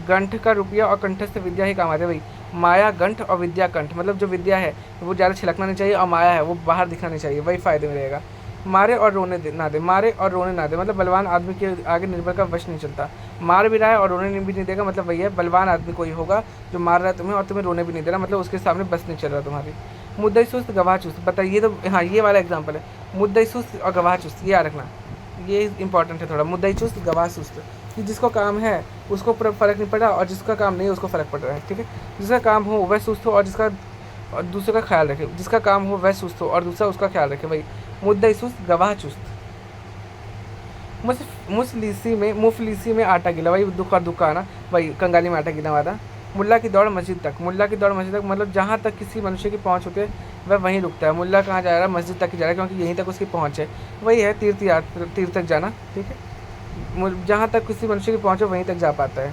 गंठ का रुपया और कंठस्थ विद्या ही काम आते हैं भाई। माया गंठ और विद्या कंठ, मतलब जो विद्या है वो ज़्यादा छिलकना नहीं चाहिए और माया है वो बाहर दिखना नहीं चाहिए, वही फायदे में रहेगा। मारे और रोने ना दे, मतलब बलवान आदमी के आगे निर्भर का वश नहीं चलता। मार भी रहा है और रोने भी नहीं देगा, मतलब वही है बलवान आदमी कोई होगा जो मार रहा है तुम्हें और तुम्हें रोने भी नहीं दे रहा, मतलब उसके सामने बस नहीं चल रहा तुम्हारी। मुद्दई सुस्त गवाह चुस्त, बताइए तो हाँ ये वाला एग्जाम्पल है, मुद्दई सुस्त और गवाह चुस्त, ये याद रखना, ये इंपॉर्टेंट है थोड़ा। मुद्दई चुस्त गवाह सुस्त, कि जिसको काम है उसको फ़र्क नहीं पड़ रहा और जिसका काम नहीं है उसको फ़र्क पड़ रहा है, ठीक है। जिसका काम हो वह सुस्त हो और दूसरे का ख्याल रखे, जिसका काम हो वह सुस्त हो और दूसरा उसका ख्याल रखे, भाई मुद्दई सुस्त गवाह चुस्त। मुफलिसी में आटा गिला, भाई दुख और दुख आना, भाई कंगाली में आटा गिला वाला। मुल्ला की दौड़ मस्जिद तक, मुल्ला की दौड़ मस्जिद तक मतलब जहाँ तक किसी मनुष्य की पहुँच होती है वह वहीं रुकता है। मुल्ला कहाँ जा रहा है? मस्जिद तक ही जा रहा है, क्योंकि यहीं तक उसकी पहुँच है। वही है तीर्थ तक जाना, ठीक है। जहाँ तक किसी मनुष्य की पहुँच हो वहीं तक जा पाता है।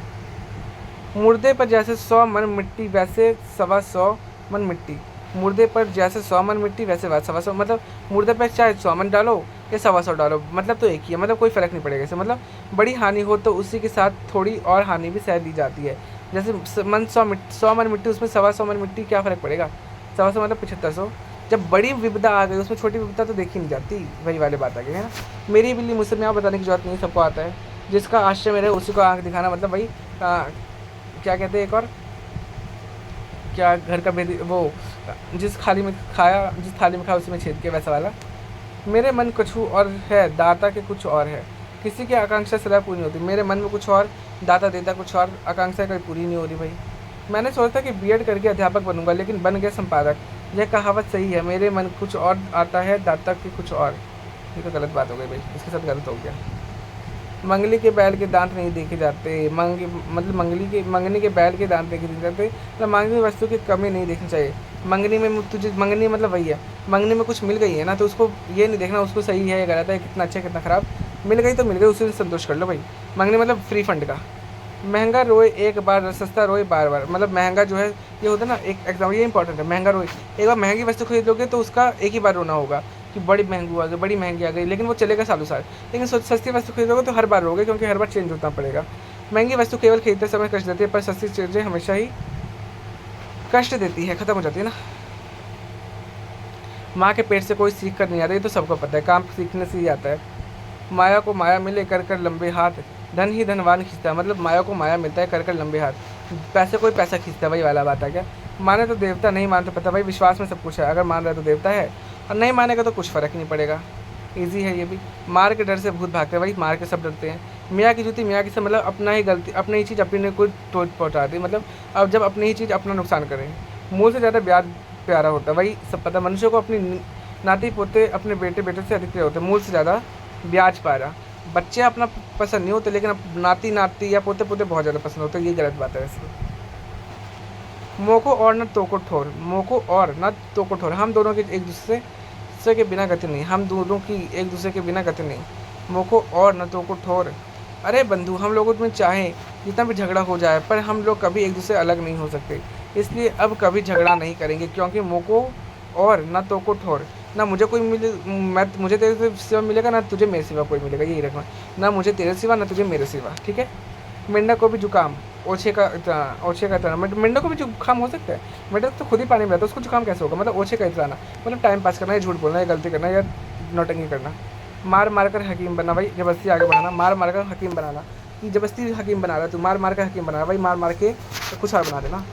मुर्दे पर जैसे 100 मन मिट्टी वैसे 125 मन मिट्टी, मुर्दे पर जैसे 100 मन मिट्टी वैसे 125 मतलब मुर्दे पर चाहे 100 मन डालो या 125 डालो, मतलब तो एक ही है, मतलब कोई फ़र्क नहीं पड़ेगा इससे। मतलब बड़ी हानि हो तो उसी के साथ थोड़ी और हानि भी सह ली जाती है। जैसे 100 मन मिट्टी, उसमें 125 मन मिट्टी, क्या फ़र्क पड़ेगा? 125 मतलब 7500। जब बड़ी विपदा आ गई उसमें छोटी विपदा तो देखी नहीं जाती, वही वाली बात आ गई है ना। मेरी बिल्ली मुझसे यहाँ बताने की जरूरत नहीं, सबको आता है। जिसका आश्रय में रहे उसी को आँख दिखाना, मतलब भाई क्या कहते हैं एक और, क्या घर का भेद, वो जिस थाली में खाया उसी में छेद के, वैसा वाला। मेरे मन कुछ और है, दाता के कुछ और है, किसी की आकांक्षा सदा पूरी नहीं होती। मेरे मन में कुछ और, दाता देता कुछ और, आकांक्षा कभी पूरी नहीं हो रही भाई। मैंने सोचा था कि बीएड करके अध्यापक बनूंगा, लेकिन बन गया संपादक। यह कहावत सही है, मेरे मन कुछ और आता है, दाता के कुछ और। ये तो गलत बात हो गई भाई, इसके साथ गलत हो गया। मंगली के बैल के दांत नहीं देखे जाते, मंगनी के बैल के दांत देखे नहीं जाते, मतलब मांगनी वस्तु की कमी नहीं देखनी चाहिए। मंगनी में तुझे, मंगनी मतलब वही है, मंगनी में कुछ मिल गई है ना, तो उसको ये नहीं देखना उसको सही है या गलत है, कितना अच्छा कितना ख़राब। मिल गई तो मिल गई, उसी से संतोष कर लो भाई। मंगनी मतलब फ्री फंड का। महंगा रोए एक बार, सस्ता रोए बार बार, मतलब महंगा जो है ये होता है ना, एक एग्जाम ये इंपॉर्टेंट है। महंगा रोए, एक बार महंगी वस्तु खरीदोगे तो उसका एक ही बार रोना होगा कि बड़ी महंगी आ गई, बड़ी महंगी आ गई, लेकिन वो चलेगा सालों साल। लेकिन सस्ती वस्तु खरीदोगे तो हर बार रोगे, क्योंकि हर बार चेंज होना पड़ेगा। महंगी वस्तु केवल खरीदते समय कष्ट देती है, पर सस्ती चीज़ें हमेशा ही कष्ट देती है, खत्म हो जाती है ना। माँ के पेट से कोई सीख कर नहीं आता, ये तो सबको पता है, काम सीखने से ही आता है। माया को माया मिले कर कर लंबे हाथ, धन ही धनवान खींचता है, मतलब माया को माया मिलता है कर कर लंबे हाथ, पैसे कोई पैसा खींचता है, वही वाला बात है। क्या माने तो देवता, नहीं माने तो पता, भाई विश्वास में सब कुछ है, अगर मान रहा है तो देवता है, और नहीं मानेगा तो कुछ फ़र्क नहीं पड़ेगा। ईजी है ये भी। मार के डर से भूत भागते हैं, भाई मार के सब डरते हैं। मियाँ की जूती मियाँ की से, मतलब अपना ही गलती, अपनी ही चीज़ अपने को पहुँचा दी, मतलब अब जब अपनी ही चीज़ अपना नुकसान करें। मूल से ज़्यादा ब्याज प्यारा होता है, वही सब पता। मनुष्य को अपनी नाती पोते अपने बेटे से अधिक प्रिय होते हैं, मूल से ज़्यादा ब्याज प्यारा। बच्चे अपना पसंद नहीं होते, लेकिन नाती या पोते बहुत ज़्यादा पसंद होते हैं, ये गलत बात है वैसे। मोको और न तो को ठोर, मोको और न तो को ठोर, हम दोनों की एक दूसरे के बिना गति नहीं, हम दोनों की एक दूसरे के बिना गति नहीं। मोको और न तो को ठोर, अरे बंधु हम लोगों में चाहे जितना भी झगड़ा हो जाए, पर हम लोग कभी एक दूसरे अलग नहीं हो सकते, इसलिए अब कभी झगड़ा नहीं करेंगे, क्योंकि मोको और न तो को ठोर, ना मुझे कोई मिले, मुझे तेरे सिवा मिलेगा, ना तुझे मेरे सिवा कोई मिलेगा, यही रखना, ना मुझे तेरे सिवा ना तुझे मेरे सिवा, ठीक है। मेंढक को भी जुकाम, ओछे का इतना, मेंढक को भी जुकाम हो सकता है, मेंढक तो खुद ही पानी में रहता है, उसको जुकाम कैसे होगा, मतलब ओछे का इतना, मतलब टाइम पास करना, या झूठ बोलना, या गलती करना, या नौटंकी करना। मार कर हकीम बनना, भाई जबरदस्ती आगे बढ़ाना, मार कर हकीम बनाना, कि जबरदस्ती हकीम बना रहा है तू, मार कर हकीम बना, भाई मार के कुछ और बना देना।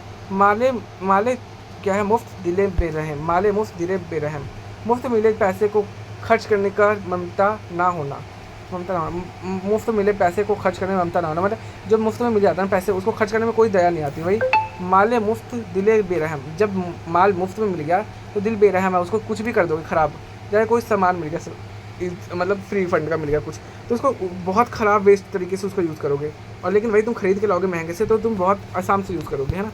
माले क्या है, मुफ्त दिले बेरहम, माले मुफ्त दिले बेरहम, मुफ्त मिले पैसे को खर्च करने का ममता ना होना, मुफ्त मिले पैसे को खर्च करने में ममता ना होना, मतलब जब मुफ्त में मिल जाता है पैसे, उसको खर्च करने में कोई दया नहीं आती भाई। माले मुफ्त दिले बेरहम, जब माल मुफ्त में मिल गया तो दिल बेरहम है, उसको कुछ भी कर दोगे ख़राब। चाहे कोई सामान मिल गया, मतलब फ्री फंड का मिल गया कुछ, तो उसको बहुत ख़राब वेस्ट तरीके से उसको यूज़ करोगे, और लेकिन भाई तुम खरीद के लाओगे महंगे से, तो तुम बहुत आसाम से यूज़ करोगे, है ना।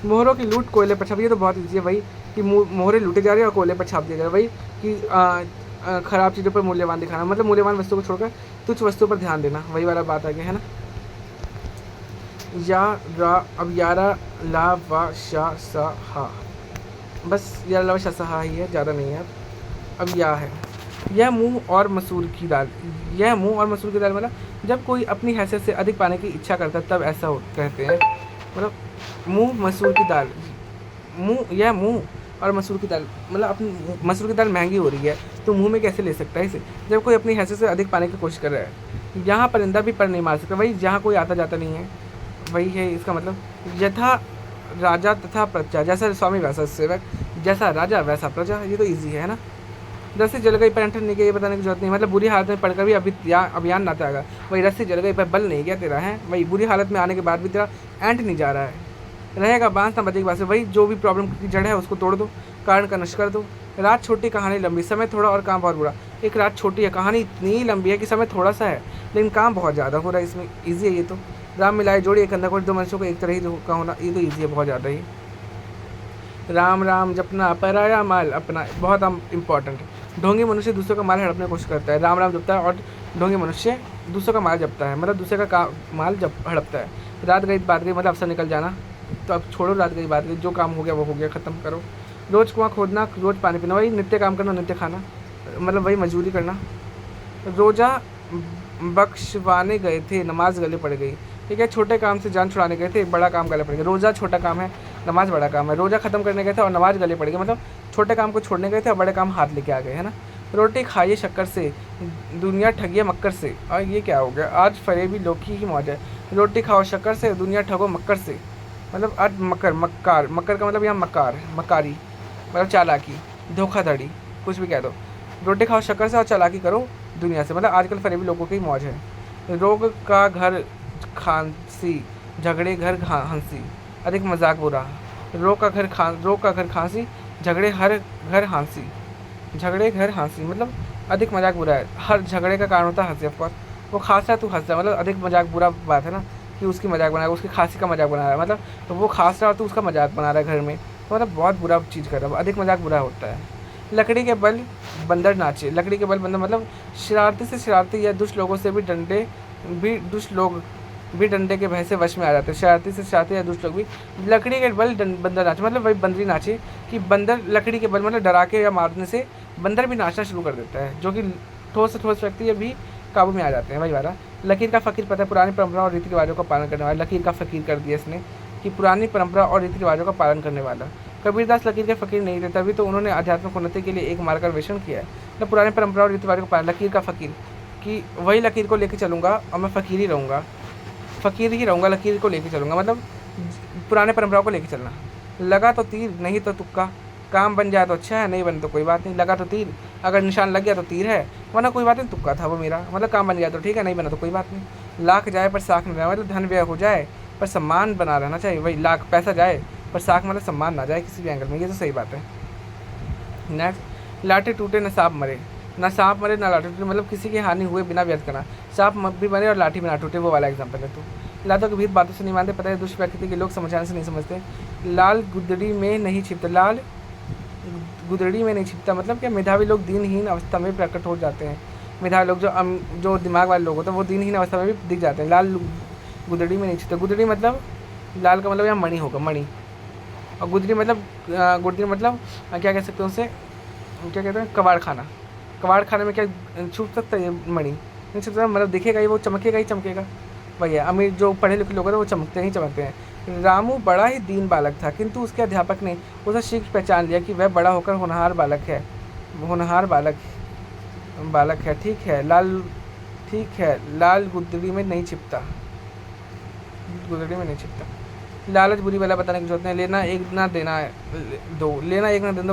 मोहरों की लूट कोयले पर छाप, ये तो बहुत ईजी है भाई, कि मोहरे लूटे जा रहे हैं और कोयले पर छाप दिया जा रहा है भाई, कि ख़राब चीज़ों पर मूल्यवान दिखाना, मतलब मूल्यवान वस्तु को छोड़कर तुच्छ वस्तुओं पर ध्यान देना, वही वाला बात आ गया, है ना। या रा, अब यारा ला वा शा सा हा, बस यारा ला वा शा सा हा ही है, ज़्यादा नहीं है। अब या है, यह मूंग और मसूर की दाल, यह मूंग और मसूर की दाल, मतलब जब कोई अपनी हैसियत से अधिक पाने की इच्छा करता है तब ऐसा कहते हैं, मतलब मूंग मसूर की दाल, यह मूंग और मसूर की दाल, मतलब अपनी मसूर की दाल महंगी हो रही है तो मुंह में कैसे ले सकता है इसे, जब कोई अपनी हैसियत से अधिक पाने की कोशिश कर रहा है। यहाँ परिंदा भी पर नहीं मार सकता, वही जहाँ कोई आता जाता नहीं है, वही है इसका मतलब। यथा राजा तथा प्रजा, जैसा स्वामी वैसा सेवक, जैसा राजा वैसा प्रजा, ये तो ईजी है ना। रस्सी जल गई पर एंटर नहीं गया, ये बताने की जरूरत नहीं, मतलब बुरी हालत में पढ़कर भी अभियान ना आएगा, वही रस्सी जल गई पर बल नहीं गया तेरा, है वही बुरी हालत में आने के बाद भी तेरा एंट नहीं जा रहा है। रहेगा बांस ना बजेगी बांस, वही जो भी प्रॉब्लम की जड़ है उसको तोड़ दो, कारण का नष्ट कर दो। रात छोटी कहानी लंबी, समय थोड़ा और काम बहुत बुरा, एक रात छोटी है, कहानी इतनी लंबी है कि समय थोड़ा सा है, लेकिन काम बहुत ज़्यादा हो रहा है इसमें, ईजी है ये तो। राम मिलाए जोड़ी एक अंधा कोड़ी, दो मनुष्यों को एक तरह ही का होना, ये तो ईजी है बहुत ज़्यादा ही। राम राम जपना पराया माल अपना, बहुत इंपॉर्टेंट है। ढोंगी मनुष्य दूसरों का माल हड़पने की कोशिश करता है, राम राम जपता है, और ढोंगी मनुष्य दूसरों का माल जपता है, मतलब दूसरे का माल जप हड़पता है। रात गई बात गई मतलब अफसर निकल जाना, तो अब छोड़ो रात गई बात गई, जो काम हो गया वो हो गया, ख़त्म करो। रोज़ कुआं खोदना, रोज़ पानी पीना, वही नित्य काम करना, नित्य खाना, मतलब वही मजदूरी करना। रोज़ा बख्शवाने गए थे, नमाज गले पड़ गई। ठीक है, छोटे काम से जान छुड़ाने गए थे, बड़ा काम गले पड़ गया। रोज़ा छोटा काम है, नमाज बड़ा काम है। रोज़ा ख़त्म करने गए थे और नमाज गले पड़ गई, मतलब छोटे काम को छोड़ने गए थे और बड़े काम हाथ लेके आ गए, है ना। रोटी खाइए शक्कर से, दुनिया ठगिए मक्कर से। और ये क्या हो गया, आज फरेबी लौकी की मौज है। रोटी खाओ शक्कर से, दुनिया ठगो मक्कर से, मतलब आज मक्कार का मतलब यहाँ मकारी, मतलब चालाकी, धोखाधड़ी, कुछ भी कह दो। रोटी खाओ शक्कर से और चालाकी करो दुनिया से, मतलब आजकल फरेबी लोगों की मौज है। रोग का घर खांसी, झगड़े घर हंसी, अधिक मजाक बुरा। रोग का घर खांसी, झगड़े हर घर हंसी, मतलब अधिक मजाक बुरा है। हर झगड़े का कारण होता है हंसी, ऑफकोर्स। वो खांस रहा है तू हंस रहा है, मतलब अधिक मजाक बुरा बात है ना, कि उसकी मजाक बना रहा है, उसकी खांसी का मजाक बना रहा है, मतलब तो वो खांस रहा है और तू उसका मजाक बना रहा है घर में, तो मतलब बहुत बुरा चीज़ कर रहा है, अधिक मजाक बुरा होता है। लकड़ी के बल बंदर नाचे, लकड़ी के बल बंदर मतलब शरारती से शरारती या दुष्ट लोगों से भी दुष्ट लोग भी डंडे के भय से वश में आ जाते हैं। शरारती से शरारती या दुष्ट लोग भी लकड़ी के बल बंदर नाचे, मतलब वही बंदरी नाचे, कि बंदर लकड़ी के बल मतलब डरा के या मारने से बंदर भी नाचना शुरू कर देता है, जो कि ठोस से ठोस व्यक्ति ये भी काबू में आ जाते हैं। वही वाला लकीर का फ़कीर पता है, पुरानी परंपरा और रीति रिवाजों का पालन करने वाला। लकीर का फ़कीर कर दिया इसने, कि पुरानी परंपरा और रीति रिवाजों का पालन करने वाला। कबीरदास लकीर के फ़कीर नहीं थे, तभी तो उन्होंने आध्यात्मिक उन्नति के लिए एक मार्गदर्शन किया है। मतलब पुरानी परंपरा और रीति रिवाजों का पालन, लकीर का फ़कीर, कि वही लकीर को लेकर चलूँगा और मैं फ़कीर ही रहूँगा, लकीर को लेके चलूँगा, मतलब पुराने परंपराओं को लेके चलना। लगा तो तीर नहीं तो तुक्का, काम बन जाए तो अच्छा है, नहीं बने तो कोई बात नहीं। लगा तो तीर, अगर निशान लग गया तो तीर है, वरना कोई बात नहीं, तुक्का था वो मेरा, मतलब काम बन गया तो ठीक है, नहीं बना तो कोई बात नहीं। लाख जाए पर साख न जाए, मतलब धन व्यय हो जाए पर सम्मान बना रहना चाहिए। वही लाख पैसा जाए पर साख मतलब सम्मान ना जाए किसी भी एंगल में, ये तो सही बात है। नेक्स्ट, लाठी टूटे न सांप मरे, ना सांप मरे ना लाठी टूटे, मतलब किसी की हानि हुए बिना व्यर्थ करना। सांप भी मरे और लाठी भी ना टूटे, वो वाला एग्जाम्पल है। तो लातों के भीत बातों से नहीं मानते, पता है दुष्ट प्रकृति के लोग समझाने से नहीं समझते। लाल गुदड़ी में नहीं छिपता, लाल गुदड़ी में नहीं छिपता, मतलब क्या, मेधावी लोग दीनहीन अवस्था में प्रकट हो जाते हैं। मेधावी लोग जो दिमाग वाले लोग होते हैं वो दीनहीन अवस्था में भी दिख जाते हैं। लाल गुदड़ी में नहीं छिपता, गुदड़ी मतलब लाल का मतलब यहाँ मणि होगा, मणि। और गुदड़ी मतलब क्या कह सकते हैं उसे, क्या कहते हैं, कबाड़ खाने में क्या छुप सकता है ये मणि, नहीं छुप सकता, मतलब दिखेगा ही, वो चमकेगा ही चमकेगा। वही है, अमीर जो पढ़े लिखे लोग हैं वो चमकते हैं। रामू बड़ा ही दीन बालक था, किंतु उसके अध्यापक ने उसे शीघ्र पहचान लिया कि वह बड़ा होकर होनहार बालक है। ठीक है, लाल गुदड़ी में नहीं छिपता, लालच बुरी वाला बताने की जरूरत नहीं। लेना एक ना देना दो,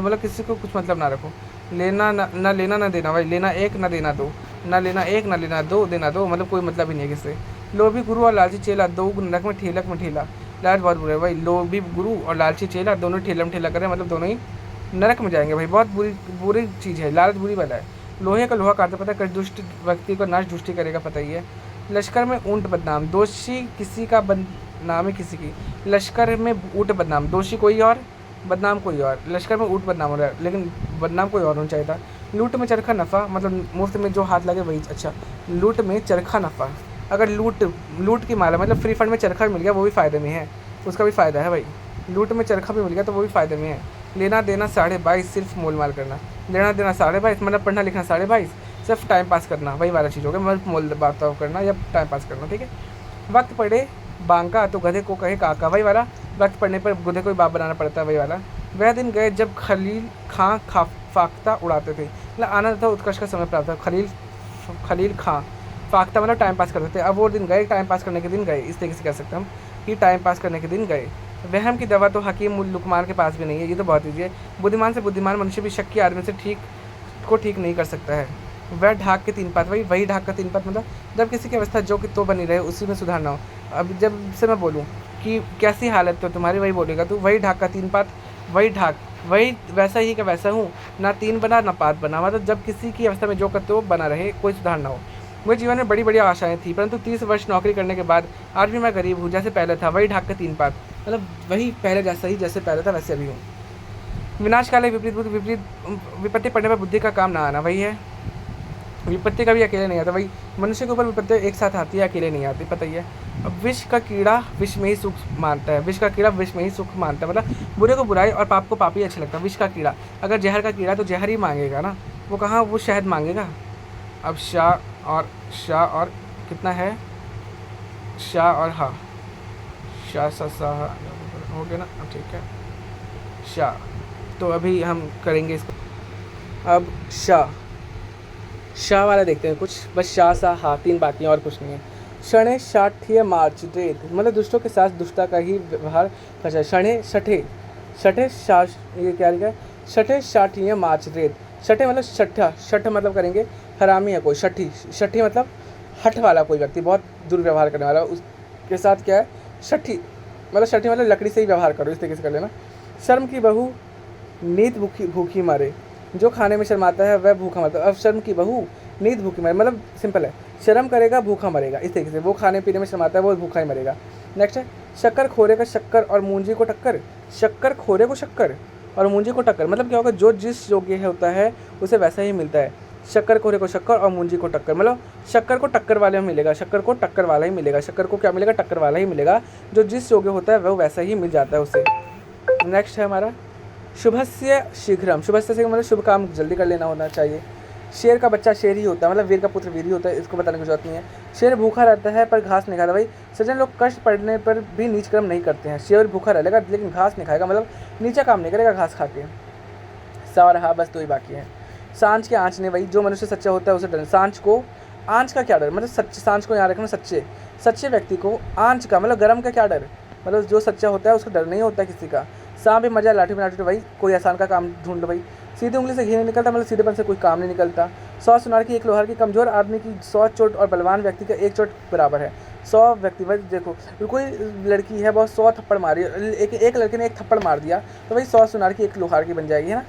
मतलब किसी को कुछ मतलब ना रखो। लेना ना लेना ना देना, भाई लेना एक ना देना दो, ना लेना एक ना लेना दो, देना दो, मतलब कोई मतलब ही नहीं है किससे। लोभी गुरु और लालची चेला, दो नरक में ठेला। लालच बहुत बुरा है भाई, लोभी गुरु और लालची चेला दोनों ठेला करें, मतलब दोनों ही नरक में जाएंगे भाई, बहुत बुरी चीज़ है, लालच बुरी वाला है। लोहे का लोहा काटता, पता है, दुष्ट व्यक्ति को नाश दुष्टि करेगा, पता ही है। लश्कर में ऊंट बदनाम, दोषी किसी का बदनाम है किसी की। लश्कर में ऊंट बदनाम, दोषी कोई और बदनाम कोई और। लश्कर में ऊंट बदनाम हो रहा है, लेकिन बदनाम कोई और होना चाहिए था। लूट में चरखा नफ़ा, मतलब मुफ्त में जो हाथ लगे वही अच्छा। लूट में चरखा नफ़ा, अगर लूट की माला मतलब फ्री फंड में चरखा मिल गया वो भी फ़ायदे में है, उसका भी फ़ायदा है भाई। लूट में चरखा भी मिल गया तो वो भी फ़ायदे में है। लेना देना 22.5, सिर्फ मोल माल करना। लेना देना 22.5 मतलब पढ़ना लिखना 22.5, सिर्फ टाइम पास करना, वही वाला चीज़ हो गया, मतलब मोल बात करना या टाइम पास करना, ठीक है। वक्त पड़े बांका तो गधे को कहे काका, वही वाला, वक्त पड़ने पर गधे को ही बाप बनाना पड़ता है, वही वाला। वह दिन गए जब खलील खां फाख्ता उड़ाते थे, मतलब आनंद था, उत्कर्ष का समय प्राप्त था। खलील खां फाख्ता मतलब टाइम पास करते थे, अब वो दिन गए, टाइम पास करने के दिन गए, इस तरीके से कह सकते हैं हम कि टाइम पास करने के दिन गए। वहम की दवा तो हकीम लुकमान के पास भी नहीं है, ये तो बहुत ईजी है। बुद्धिमान से बुद्धिमान मनुष्य भी शक के आदमी से ठीक नहीं कर सकता है। वह ढाक के 3 पात, वही ढाक का 3 पात, मतलब जब किसी की अवस्था जो कि तो बनी रहे उसी में सुधार ना हो। अब जब से मैं बोलूँ कि कैसी हालत तो तुम्हारी, वही बोलेगा तू, वही ढाक का 3 पात, वही वैसा ही का वैसा हूँ, ना 3 बना ना पात बना, मतलब जब किसी की अवस्था में जो करते हो बना रहे, कोई सुधार ना हो। मुझे जीवन में बड़ी बड़ी आशाएं थी, परंतु 30 वर्ष नौकरी करने के बाद आज भी मैं गरीब हूँ, जैसे पहले था, वही ढाक के 3 पात। मतलब वही पहले जैसा ही, जैसे पहले था वैसे अभी हूँ। विनाश काले विपरीत बुद्धि, विपरीत विपत्ति पड़ने पर बुद्धि का काम ना आना, वही है। विपत्ति कभी अकेले नहीं आता, वही मनुष्य के ऊपर विपत्ति एक साथ आती है, अकेले नहीं आती, पता ही है। अब विष का कीड़ा विष में ही सुख मानता है, विष का कीड़ा विष में ही सुख मानता है, मतलब बुरे को बुराई और पाप को पाप ही अच्छा लगता है। विष का कीड़ा, अगर जहर का कीड़ा तो जहर ही मांगेगा ना, वो कहाँ वो शहद मांगेगा। अब शाह और कितना है, शाह और हा, शाह सा हो गया ना, अब ठीक है। शाह, तो अभी हम करेंगे इसको। अब शाह वाला देखते हैं कुछ, बस शाह सा हा 3 बाकी हैं और कुछ नहीं है। शणे शाठ्य मार्च रेत, मतलब दुष्टों के साथ दुष्टता का ही व्यवहार करता है। शणे शठे शठे शाश, ये क्या लिखा है, शठे शाठ्य मार्च रेत। शठे मतलब छठा, शठ मतलब करेंगे हरामी है कोई, शठी मतलब हठ वाला कोई व्यक्ति, बहुत दुर्व्यवहार करने वाला, उसके साथ क्या है शठी, मतलब शठी मतलब लकड़ी से ही व्यवहार करो, इस तरीके से कर लेना। शर्म की बहू नीत भूखी मारे, जो खाने में शर्माता है वह भूखा मरता है। अब शर्म की बहू नीत भूखी मारे, मतलब सिंपल है, शर्म करेगा भूखा मरेगा, इस तरीके से। वो खाने पीने में शर्माता है वो भूखा ही मरेगा। नेक्स्ट है शक्कर खोरे का शक्कर और मूंजी को टक्कर, शक्कर खोरे को शक्कर और मूंजी को टक्कर, मतलब क्या होगा, जो जिस योग्य होता है उसे वैसा ही मिलता है। शक्कर खोरे को शक्कर और मूंजी को टक्कर, मतलब शक्कर को टक्कर वाले में मिलेगा, शक्कर को टक्कर वाला ही मिलेगा, शक्कर को क्या मिलेगा, टक्कर वाला ही मिलेगा। जो जिस योग्य होता है वह वैसा ही मिल जाता है उसे। नेक्स्ट है हमारा शुभस्य शीघ्रम, शुभस्य शीघ्रम मतलब शुभ काम जल्दी कर लेना होना चाहिए। शेर का बच्चा शेर ही होता है, मतलब वीर का पुत्र वीर ही होता है, इसको बताने की जरूरत नहीं है। शेर भूखा रहता है पर घास नहीं खाता, भाई सज्जन लोग कष्ट पड़ने पर भी नीच कर्म नहीं करते हैं। शेर भूखा रहेगा लेकिन घास नहीं खाएगा, मतलब नीचा काम नहीं करेगा घास खा के। सा रहा, बस 2 ही बाकी है। सांझ के आँच ने, वही जो मनुष्य सच्चा होता है उसे डर। सांझ को आँच का क्या डर, मतलब सच्चे, सांझ को यहाँ रखना, सच्चे व्यक्ति को आँच का मतलब गर्म का क्या डर, मतलब जो सच्चा होता है उसका डर नहीं होता किसी का। सांप भी मजा लाठी में लाठी, भाई कोई आसान का काम ढूंढ लो, भाई सीधी उंगली से घी नहीं निकलता, मतलब सीधेपन से कोई काम नहीं निकलता। 100 सुनार की 1 लोहार की, कमजोर आदमी की 100 चोट और बलवान व्यक्ति का 1 चोट बराबर है। 100 व्यक्ति, भाई देखो कोई लड़की है बहुत 100 थप्पड़ मारी, एक लड़के ने 1 थप्पड़ मार दिया तो भाई 100 सुनार की 1 लोहार की बन जाएगी, है ना।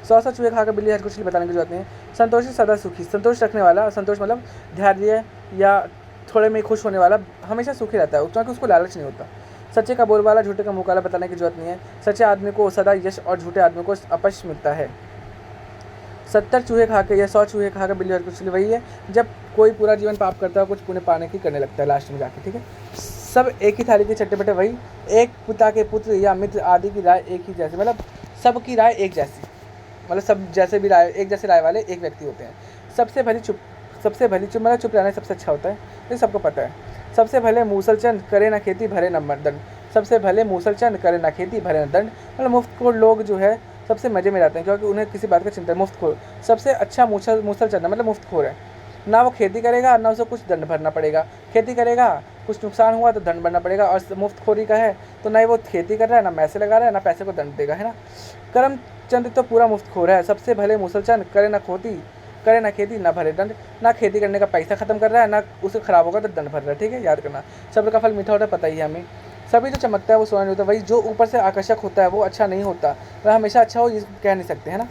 100 चूहे खाकर बिल्ली हर कुछ बताने की जरूरत नहीं है। संतोषी सदा सुखी, संतोष रखने वाला, संतोष मतलब धैर्य या थोड़े में खुश होने वाला हमेशा सुखी रहता है, क्योंकि उसको लालच नहीं होता। सच्चे का बोलबाला झूठे का मुकाला बताने की जरूरत नहीं है। सच्चे आदमी को सदा यश और झूठे आदमी को अपयश मिलता है। 70 चूहे खा के या 100 चूहे खा के बिल्ली हर कुछ, वही है जब कोई पूरा जीवन पाप करता है कुछ पुण्य पाने की करने लगता है लास्ट में जाके, ठीक है। सब एक ही थाली के चट्टे बटे, वही एक पिता के पुत्र या मित्र आदि की राय एक ही जैसी, मतलब सबकी राय एक जैसी, मतलब सब जैसे भी राय एक जैसे राय वाले एक व्यक्ति होते हैं। सबसे भली चुप मतलब चुप रहना सबसे अच्छा होता है, ये सबको पता है। सबसे भले मूसलचंद करे ना खेती भरे न दंड, सबसे भले मूसलचंद करे ना खेती भरे न दंड, मतलब मुफ्तखोर लोग जो है सबसे मज़े में रहते हैं क्योंकि उन्हें किसी बात का चिंता है। मुफ्तखोर सबसे अच्छा मूसलचंद मतलब मुफ्तखोर है, ना वो खेती करेगा ना उसे कुछ दंड भरना पड़ेगा। खेती करेगा कुछ नुकसान हुआ तो दंड भरना पड़ेगा, और मुफ्तखोरी का है तो ना ही वो खेती कर रहा है ना पैसे लगा रहा है ना पैसे को दंड देगा, है ना। करमचंद तो पूरा मुफ्तखोर है। सबसे भले मूसलचंद करे ना खेती ना भरे दंड, ना खेती करने का पैसा खत्म कर रहा है ना उसे खराब होगा तो दंड भर रहा है, ठीक है, याद करना। सब्र का फल मीठा होता है, पता ही है हमें। सभी जो चमकता है वो सोना नहीं होता, वही जो ऊपर से आकर्षक होता है वो अच्छा नहीं होता, वह हमेशा अच्छा हो ये कह नहीं सकते, है ना।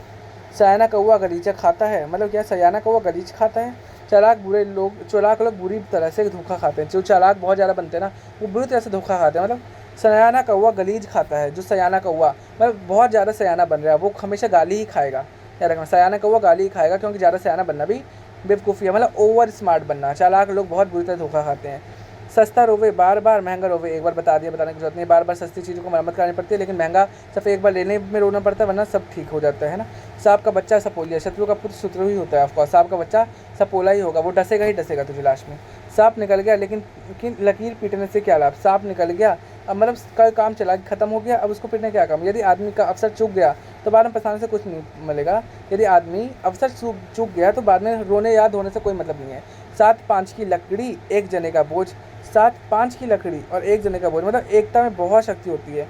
सयाना कौवा गलीचा खाता है, मतलब क्या, सयाना कौवा गलीच खाता है। चालाक लोग बुरी तरह से धोखा खाते हैं, जो चालाक बहुत ज़्यादा बनते हैं ना वो बुरी तरह से धोखा खाते हैं। मतलब सयाना कौवा गलीज खाता है, जो सयाना कौवा मतलब बहुत ज़्यादा सयाना बन रहा है वो हमेशा गाली ही खाएगा, याद रखना। सयाना कौवा गाली ही खाएगा क्योंकि ज़्यादा सयाना बनना भी बेवकूफ़ी है, मतलब ओवर स्मार्ट बनना। चालाक लोग बहुत बुरी तरह धोखा खाते हैं। सस्ता रोवे बार बार, महंगा रोवे एक बार, बता दिया, बताने की जरूरत नहीं। बार बार सस्ती चीज़ों को मरम्मत करानी पड़ती है लेकिन महंगा सिर्फ एक बार लेने में रोना पड़ता है, वरना सब ठीक हो जाता है ना। सांप का बच्चा सपोलिया, शत्रु का पुत्र शत्रु ही होता है ऑफकोर्स। सांप का बच्चा सपोला ही होगा, वो डसेगा ही डसेगा तुझे लास्ट में। सांप निकल गया लेकिन लकीर पीटने से क्या लाभ। सांप निकल गया अब मतलब का काम चला खत्म हो गया, अब उसको पीटने क्या काम। यदि आदमी का अवसर चूक गया तो बाद में पछताने से कुछ नहीं मिलेगा। यदि आदमी अवसर चूक गया तो बाद में रोने याद होने से कोई मतलब नहीं है। 7-5 की लकड़ी एक जने का बोझ, 7-5 की लकड़ी और एक जने का बोझ, मतलब एकता में बहुत शक्ति होती है।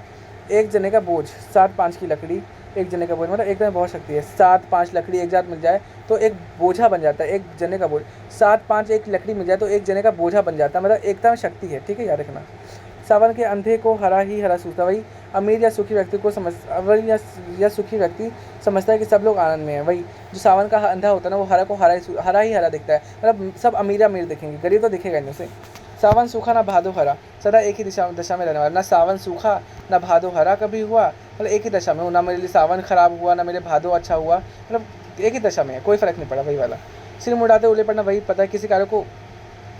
एक जने का बोझ, 7-5 की लकड़ी एक जने का बोझ, मतलब एकता में बहुत शक्ति है। 7-5 लकड़ी एक साथ मिल जाए तो एक बोझा बन जाता है, एक जने का बोझ। 7-5 एक लकड़ी मिल जाए तो एक जने का बोझा बन जाता है, मतलब एकता में शक्ति है, ठीक है, याद रखना। सावन के अंधे को हरा ही हरा सूझता। वही अमीर या सुखी व्यक्ति को या सुखी व्यक्ति समझता है कि सब लोग आनंद में है। वही जो सावन का अंधा होता है ना, वो हरा को हरा ही हरा दिखता है, मतलब सब अमीर अमीर दिखेंगे, गरीब तो दिखेगा नहीं उसे। सावन सूखा ना भादो हरा, सदा एक ही दशा में रहने वाला। ना सावन सूखा ना भादो हरा कभी हुआ, मतलब एक ही दशा में हो, ना मेरे लिए सावन खराब हुआ ना मेरे भादो अच्छा हुआ, मतलब एक ही दशा में है, कोई फर्क नहीं पड़ा। वही वाला सिर मुड़ाते उले पड़ना, वही पता है किसी कार्य को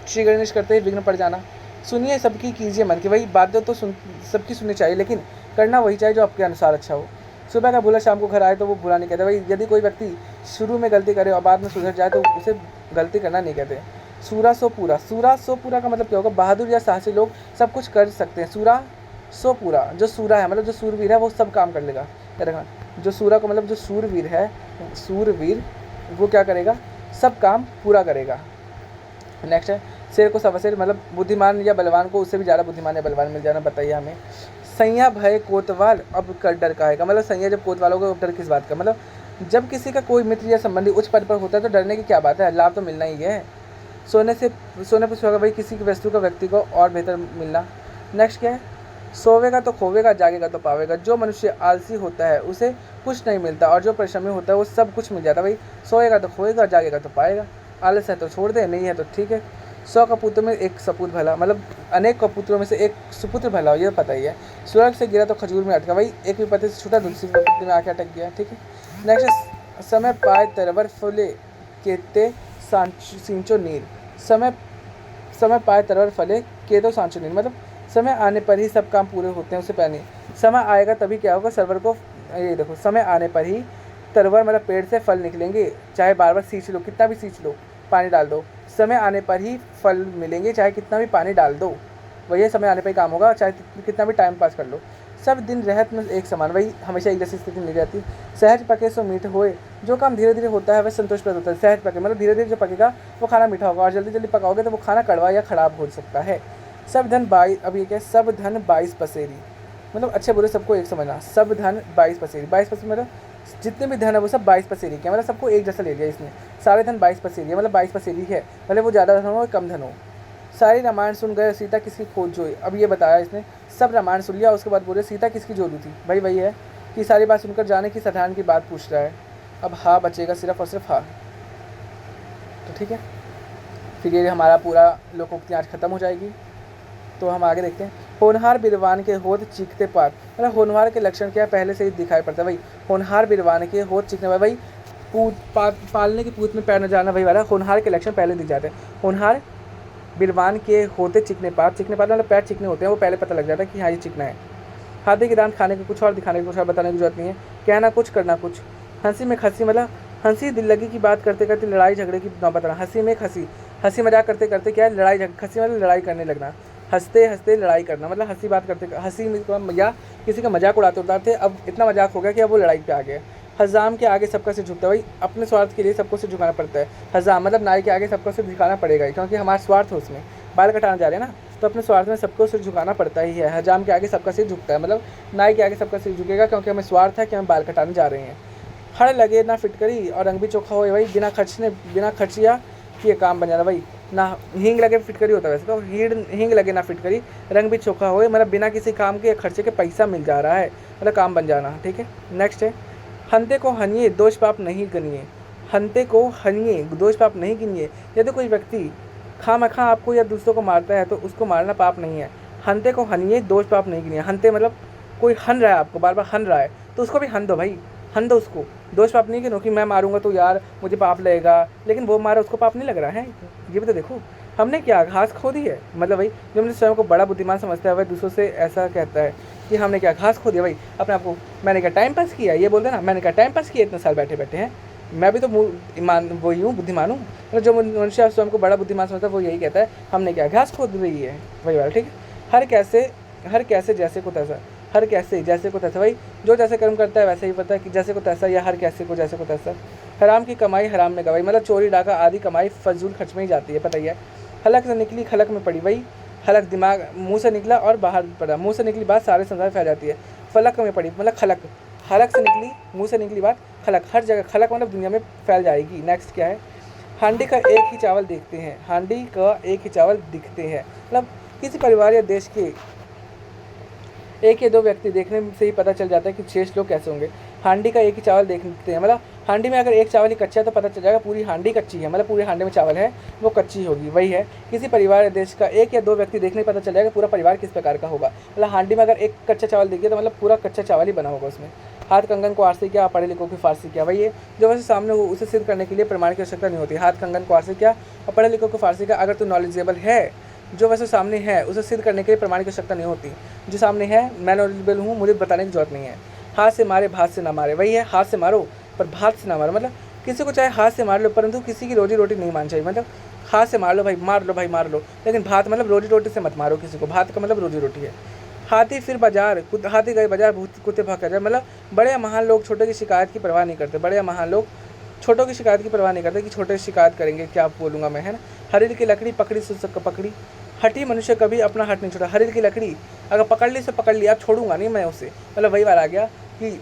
श्री गणेश करते ही विघ्न पड़ जाना। सुनिए सबकी कीजिए मन की, वही बातें तो सबकी सुननी चाहिए, लेकिन करना वही चाहिए जो आपके अनुसार अच्छा हो। सुबह का भूला शाम को घर आए तो वो बुरा नहीं कहते। वही यदि कोई व्यक्ति शुरू में गलती करे और बाद में सुधर जाए तो उसे गलती करना नहीं कहते। सूरा सो पूरा का मतलब क्या होगा? बहादुर या साहसी लोग सब कुछ कर सकते हैं। सूरा सो पूरा, जो सूरा है मतलब जो सूरवीर है वो सब काम कर लेगा। क्या रखना? जो सूरा को मतलब जो सूरवीर है, सूरवीर वो क्या करेगा? सब काम पूरा करेगा। नेक्स्ट है शेर को सवा शेर, मतलब बुद्धिमान या बलवान को उससे भी ज़्यादा बुद्धिमान या बलवान मिल जाना। बताइए हमें। सैया भय कोतवाल अब कर डर का है, मतलब सैया जब कोतवाल होगा डर किस बात का? मतलब जब किसी का कोई मित्र या संबंधी उच्च पद पर होता है तो डरने की क्या बात है, लाभ तो मिलना ही है। सोने पर सुहागा, भाई किसी की वस्तु का व्यक्ति को और बेहतर मिलना। नेक्स्ट क्या है? सोवेगा तो खोवेगा, जागेगा तो पावेगा। जो मनुष्य आलसी होता है उसे कुछ नहीं मिलता और जो परिश्रमी होता है वो सब कुछ मिल जाता है। भाई सोएगा तो खोएगा, जागेगा तो पाएगा। आलस है तो छोड़ दे, नहीं है तो ठीक है। 100 कपूतों में एक सपूत भला, मतलब अनेक कपूतरों में से एक सुपुत्र भला हो, ये पता ही है। स्वर्ग से गिरा तो खजूर में अटका, भाई एक विपत्ति से छूटा दूसरी विपत्ति में आके अटक गया। ठीक है। नेक्स्ट, समय पाए तरवर फले केते सिंचो नीर। समय पाए तरवर फले केतो सांचो नीर, मतलब समय आने पर ही सब काम पूरे होते हैं, उससे पहले समय आएगा तभी क्या होगा? सरवर को ये देखो, समय आने पर ही तरवर मतलब पेड़ से फल निकलेंगे, चाहे बार बार सींच लो, कितना भी सींच लो, पानी डाल दो, समय आने पर ही फल मिलेंगे, चाहे कितना भी पानी डाल दो, वही समय आने पर ही काम होगा, चाहे कितना भी टाइम पास कर लो। सब दिन रहत में एक समान, वही हमेशा एक जैसी स्थिति नहीं रहती। सहज पके सो मीठ होए, जो काम धीरे धीरे होता है वह संतोषप्रद होता है। सहज पके मतलब धीरे धीरे जो पकेगा वो खाना मीठा होगा, और जल्दी जल्दी पकाओगे तो वो खाना कड़वा या खराब हो सकता है। सब धन 22, अब ये क्या है? सब धन 22 पसेरी, मतलब अच्छे बुरे सबको एक समझना। सब धन 22 पसेरी, 22 पसेरी मतलब जितने भी धन है वो सब 22 पसेरी के, मतलब सबको एक जैसा ले लिया इसने। सारे धन 22 पसेरी है, मतलब 22 पसेरी है, भले वो ज़्यादा धन हो कम धन हो। सारी रामायण सुन गए, सीता किसकी खोज जोई। अब ये बताया इसने, सब रामायण सुन लिया, उसके बाद बोले सीता किसकी जोड़ी थी। भाई वही है कि सारी बात सुनकर जाने की साधारण की बात पूछ रहा है। अब हाँ बचेगा सिर्फ और सिर्फ हाँ, तो ठीक है। फिर ये हमारा पूरा लोकोक्ति आज खत्म हो जाएगी। तो हम आगे देखते हैं। होनहार बिरवान के होत चीखते पात, मतलब होनहार के लक्षण क्या है पहले से ही दिखाई पड़ता है। भाई होनहार बिरवान के होत चीखने वाला, भाई पालने की पूत में पैर न जाना, वही वाला होनहार के लक्षण पहले दिख जाते हैं। होनहार बिरवान के होते चिकने पात मतलब पैर चिकने होते हैं, वो पहले पता लग जाता है कि हाँ ये चिकना है। हाथी के दांत खाने के कुछ और दिखाने के कुछ और बताने की जरूरत नहीं है। कहना कुछ करना कुछ। हंसी में खसी, मतलब हंसी दिल लगी की बात करते करते लड़ाई झगड़े की नौबत आना। हंसी में खसी, हंसी मजाक करते करते क्या है? लड़ाई खसी मतलब लड़ाई करने लगना। हंसते हंसते लड़ाई करना, मतलब हंसी बात करते हंसी या किसी का मजाक उड़ाते अब इतना मजाक हो गया कि अब वो लड़ाई पे आ गया। हजाम के आगे सबका सिर झुकता है, भाई अपने स्वार्थ के लिए सबको सिर झुकाना पड़ता है। हजाम मतलब नाई के आगे सबको सिर झुकाना पड़ेगा, क्योंकि हमारा स्वार्थ है उसमें। बाल कटाना जा रहे हैं ना, तो अपने स्वार्थ में सबको सिर झुकाना पड़ता ही है। हजाम के आगे सबका सिर झुकता है, मतलब नाई के आगे सबका सिर झुकेगा, क्योंकि हमें स्वार्थ है कि हम बाल कटाने जा रहे हैं। हड़ लगे ना फिटकरी और रंग भी चोखा हो, भाई बिना खर्चिया कि ये काम बन जाना। भाई ना हींग लगे फिटकरी होता है वैसे तो, हींग लगे ना फिटकरी, रंग भी चोखा हो, मतलब बिना किसी काम के खर्चे के पैसा मिल जा रहा है, मतलब काम बन जाना। ठीक है। नेक्स्ट है, हंते को हनिए दोष पाप नहीं गिनिए। हंते को हनिए दोष पाप नहीं गिनिए, यदि कोई व्यक्ति खामखा आपको या दूसरों को मारता है तो उसको मारना पाप नहीं है। हंते को हनिए दोष पाप नहीं गिनिए। हंते मतलब कोई हन रहा है आपको, बार बार हन रहा है तो उसको भी हन दो, भाई हन दो उसको, दोष पाप नहीं गिनो कि मैं मारूंगा तो यार मुझे पाप लगेगा, लेकिन वो मारा उसको पाप नहीं लग रहा है। ये भी तो देखो, हमने क्या घास खो दी है, मतलब भाई जो हमने स्वयं को बड़ा बुद्धिमान समझता है वह दूसरों से ऐसा कहता है कि हमने क्या घास खो दिया। भाई अपने आप को मैंने क्या टाइम पास किया, ये बोलते ना मैंने क्या टाइम पास किया इतने साल बैठे बैठे हैं, मैं भी तो ईमान वही हूँ, बुद्धिमान हूँ। मतलब जो मनुष्य स्वयं को बड़ा बुद्धिमान समझता है वो यही कहता है हमने क्या घास खो दी है, वही वाला। ठीक है। हर कैसे जैसे को तैसा, हर कैसे जैसे को तैसा, भाई जो जैसे कर्म करता है वैसे ही पता है कि जैसे को तैसा, या हर कैसे को जैसे को तैसा। हराम की कमाई हराम में गवाई, मतलब चोरी डाका आदि कमाई फजूल खर्च में ही जाती है, पता ही है। हलक से निकली खलक में पड़ी, वही हलक दिमाग मुंह से निकला और बाहर पड़ा, मुंह से निकली बात सारे संसार फैल जाती है। फलक में पड़ी मतलब खलक, हलक से निकली मुंह से निकली बात खलक, हर जगह खलक मतलब दुनिया में फैल जाएगी। नेक्स्ट क्या है, हांडी का एक ही चावल देखते हैं, हांडी का एक ही चावल दिखते हैं, मतलब किसी परिवार या देश के एक या दो व्यक्ति देखने से ही पता चल जाता है कि शेष लोग कैसे होंगे। हांडी का एक ही चावल देखते हैं, मतलब हांडी में अगर एक चावल ही कच्चा है तो पता चल जाएगा पूरी हांडी कच्ची है, मतलब पूरे हांडे में चावल है वो कच्ची होगी। वही है किसी परिवार या देश का एक या दो व्यक्ति देखने पता चल जाएगा पूरा परिवार किस प्रकार का होगा। मतलब हांडी में अगर एक कच्चा चावल देखिए तो मतलब पूरा कच्चा चावल ही बना होगा उसमें। हाथ कंगन को आरसी क्या, पढ़े लिखों की फारसी क्या। वही है जो वैसे सामने हो उसे सिद्ध करने के लिए प्रमाण की आवश्यकता नहीं होती। हाथ कंगन को आरसी क्या और पढ़े लिखों को फारसी क्या। अगर तू नॉलेजेबल है, जो वैसे सामने है उसे सिद्ध करने के लिए प्रमाण की आवश्यकता नहीं होती। जो सामने है मैं नॉलेजेबल हूँ, मुझे बताने की जरूरत नहीं है। हाथ से मारे भात से ना मारे। वही है हाथ से मारो पर भात से ना मारो, मतलब किसी को चाहे हाथ से मार लो परंतु किसी की रोजी रोटी नहीं मारनी चाहिए। मतलब हाथ से मार लो भाई, मार लो भाई, मार लो, लेकिन भात मतलब रोजी रोटी से मत मारो किसी को। भात का मतलब रोजी रोटी है। हाथी फिर बाजार, हाथी गए बाजार कुत्ते भाग कर जाए। मतलब बड़े या महान लोग छोटे की शिकायत की परवाह नहीं करते। बड़े या महान लोग छोटों की शिकायत की परवाह नहीं करते कि छोटे शिकायत करेंगे क्या बोलूँगा मैं, है ना। हरीर की लकड़ी पकड़ी से पकड़ी, हटी मनुष्य कभी अपना हट नहीं छोड़ा। हरीर की लकड़ी अगर पकड़ ली से पकड़ ली, अब छोड़ूंगा नहीं मैं उसे। मतलब वही बात आ गया कि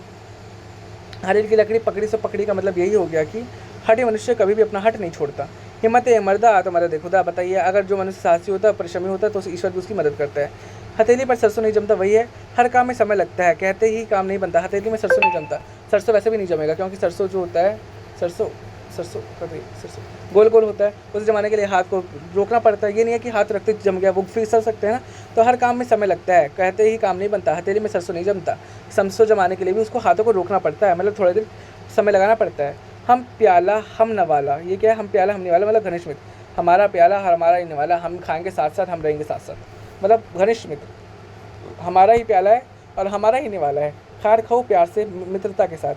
हरीर की लकड़ी पकड़ी से पकड़ी का मतलब यही हो गया कि हटी मनुष्य कभी भी अपना हट नहीं छोड़ता। हिम्मत है मर्दा तो मदद है खुदा। बताइए अगर जो मनुष्य साहसी होता है, परिश्रमी होता है तो ईश्वर भी उसकी मदद करता है। हथेली पर सरसों नहीं जमता। वही है हर काम में समय लगता है, कहते ही काम नहीं बनता। हथेली में सरसों नहीं जमता। सरसों वैसे भी नहीं जमेगा क्योंकि सरसों जो होता है, सरसों गोल गोल होता है, उसे जमाने के लिए हाथ को रोकना पड़ता है। ये नहीं है कि हाथ रखते जम गया, वो फिसल सकते हैं ना। तो हर काम में समय लगता है, कहते ही काम नहीं बनता। हथेली में सरसों नहीं जमता। सरसों जमाने के लिए भी उसको हाथों को रोकना पड़ता है, मतलब थोड़े देर समय लगाना पड़ता है। हम प्याला हम नवाला, ये क्या है, हम प्याला हम निवाला मतलब घनिष्ठ मित्र। हमारा प्याला हमारा ही निवाला, हम खाएंगे साथ साथ, हम रहेंगे साथ साथ, मतलब घनिष्ठ मित्र। हमारा ही प्याला है और हमारा ही निवाला है। खार खाओ प्यार से मित्रता के साथ।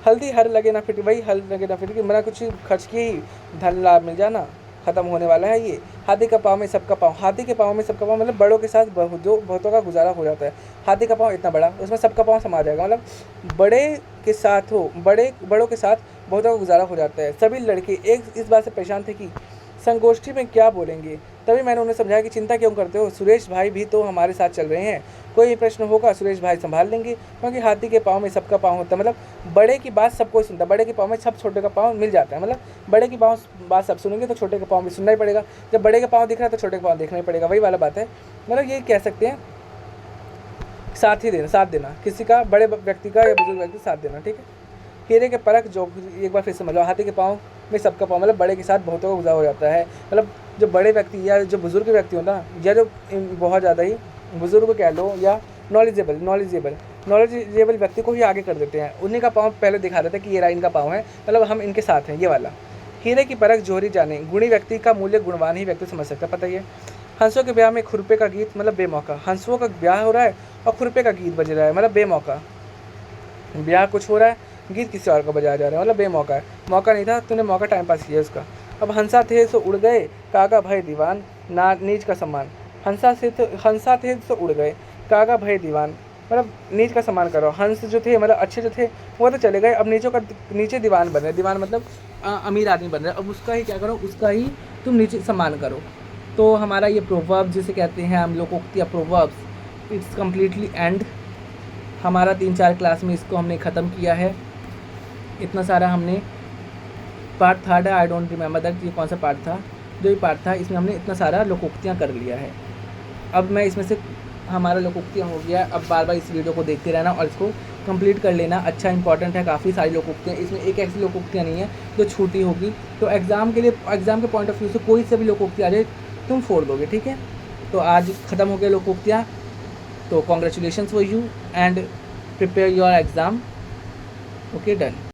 हल्दी हर लगे ना फिट, वही हल लगे ना फिट कि मेरा कुछ खर्च किए ही धन लाभ मिल जाना, खत्म होने वाला है ये। हाथी का पाँव में सबका पाँव, हाथी के पाँव में सबका पाँव मतलब बड़ों के साथ जो बहुतों का गुजारा हो जाता है। हाथी का पाँव इतना बड़ा, उसमें सबका पाँव समा जाएगा, मतलब बड़े के साथ हो, बड़ों के साथ बहुतों का गुजारा हो जाता है। सभी लड़के एक इस बात से परेशान थे कि संगोष्ठी में क्या बोलेंगे। तभी मैंने उन्हें समझाया कि चिंता क्यों करते हो, सुरेश भाई भी तो हमारे साथ चल रहे हैं। कोई प्रश्न होगा सुरेश भाई संभाल लेंगे, क्योंकि हाथी के पाँव में सबका पाँव होता है। मतलब बड़े की बात सब कोई सुनता है, बड़े के पाँव में सब छोटे का पाँव मिल जाता है। मतलब बड़े की बात सब सुनेंगे तो छोटे के पाँव भी सुनना ही पड़ेगा। जब बड़े का पाँव दिख रहा है तो छोटे का पाँव देखना ही पड़ेगा, वही वाला बात है। मतलब ये कह सकते हैं साथ देना किसी का, बड़े व्यक्ति का या बुजुर्ग व्यक्ति साथ देना, ठीक है। हीरे के परख जो, एक बार फिर से मतलब हाथी के पाँव में सबका पाँव, मतलब बड़े के साथ बहुतों का गुजारा हो जाता है। मतलब जो बड़े व्यक्ति या जो बुजुर्ग व्यक्ति होता है या जो बहुत ज़्यादा ही बुजुर्ग कह लो या नॉलेजेबल व्यक्ति को ही आगे कर देते हैं। उन्हीं का पाँव पहले दिखा देते हैं कि ये रहा इनका पाँव है, मतलब हम इनके साथ हैं, ये वाला। हीरे की परख जोहरी जाने, गुणी व्यक्ति का मूल्य गुणवान ही व्यक्ति समझ सकता है। पता ही है हंसों के ब्याह में खुरपे का गीत, मतलब बेमौका। हंसों का ब्याह हो रहा है और खुरपे का गीत बज रहा है, मतलब बेमौका। ब्याह कुछ हो रहा है, गीत किसी और का बजाया जा रहा है, मतलब बेमौका है। मौका नहीं था, तूने मौका टाइम पास किया उसका। अब हंसा थे सो उड़ गए, कागा भय दीवान, ना नीच का सम्मान। हंसा थे तो उड़ गए, कागा भय दीवान, मतलब नीच का सम्मान करो। हंस जो थे मतलब अच्छे जो थे वो तो चले गए, अब नीचे दीवान बन रहे। दीवान मतलब अमीर आदमी बन रहे, अब उसका ही क्या करो, उसका ही तुम नीचे सम्मान करो। तो हमारा ये प्रोवर्ब जिसे कहते हैं हम लोकोक्ति या प्रोवर्ब्स, इट्स कम्प्लीटली एंड। हमारा 3-4 क्लास में इसको हमने ख़त्म किया है। इतना सारा हमने पार्ट थर्ड है, आई डोंट रिमेंबर दैट ये कौन सा पार्ट था। जो ये पार्ट था इसमें हमने इतना सारा लोकोक्तियाँ कर लिया है। अब मैं इसमें से हमारा लोकोक्तियाँ हो गया, अब बार बार इस वीडियो को देखते रहना और इसको कंप्लीट कर लेना। अच्छा इंपॉर्टेंट है, काफ़ी सारी लोकोक्तियाँ, इसमें एक ऐसी लोकोक्तियाँ नहीं है जो छूटी होगी। तो एग्ज़ाम के पॉइंट ऑफ व्यू से कोई से भी लोकोक्ति आ जाए तुम फोड़ दोगे, ठीक है। तो आज ख़त्म हो गया लोकोक्तियाँ, तो congratulations for you and prepare your exam. Okay done.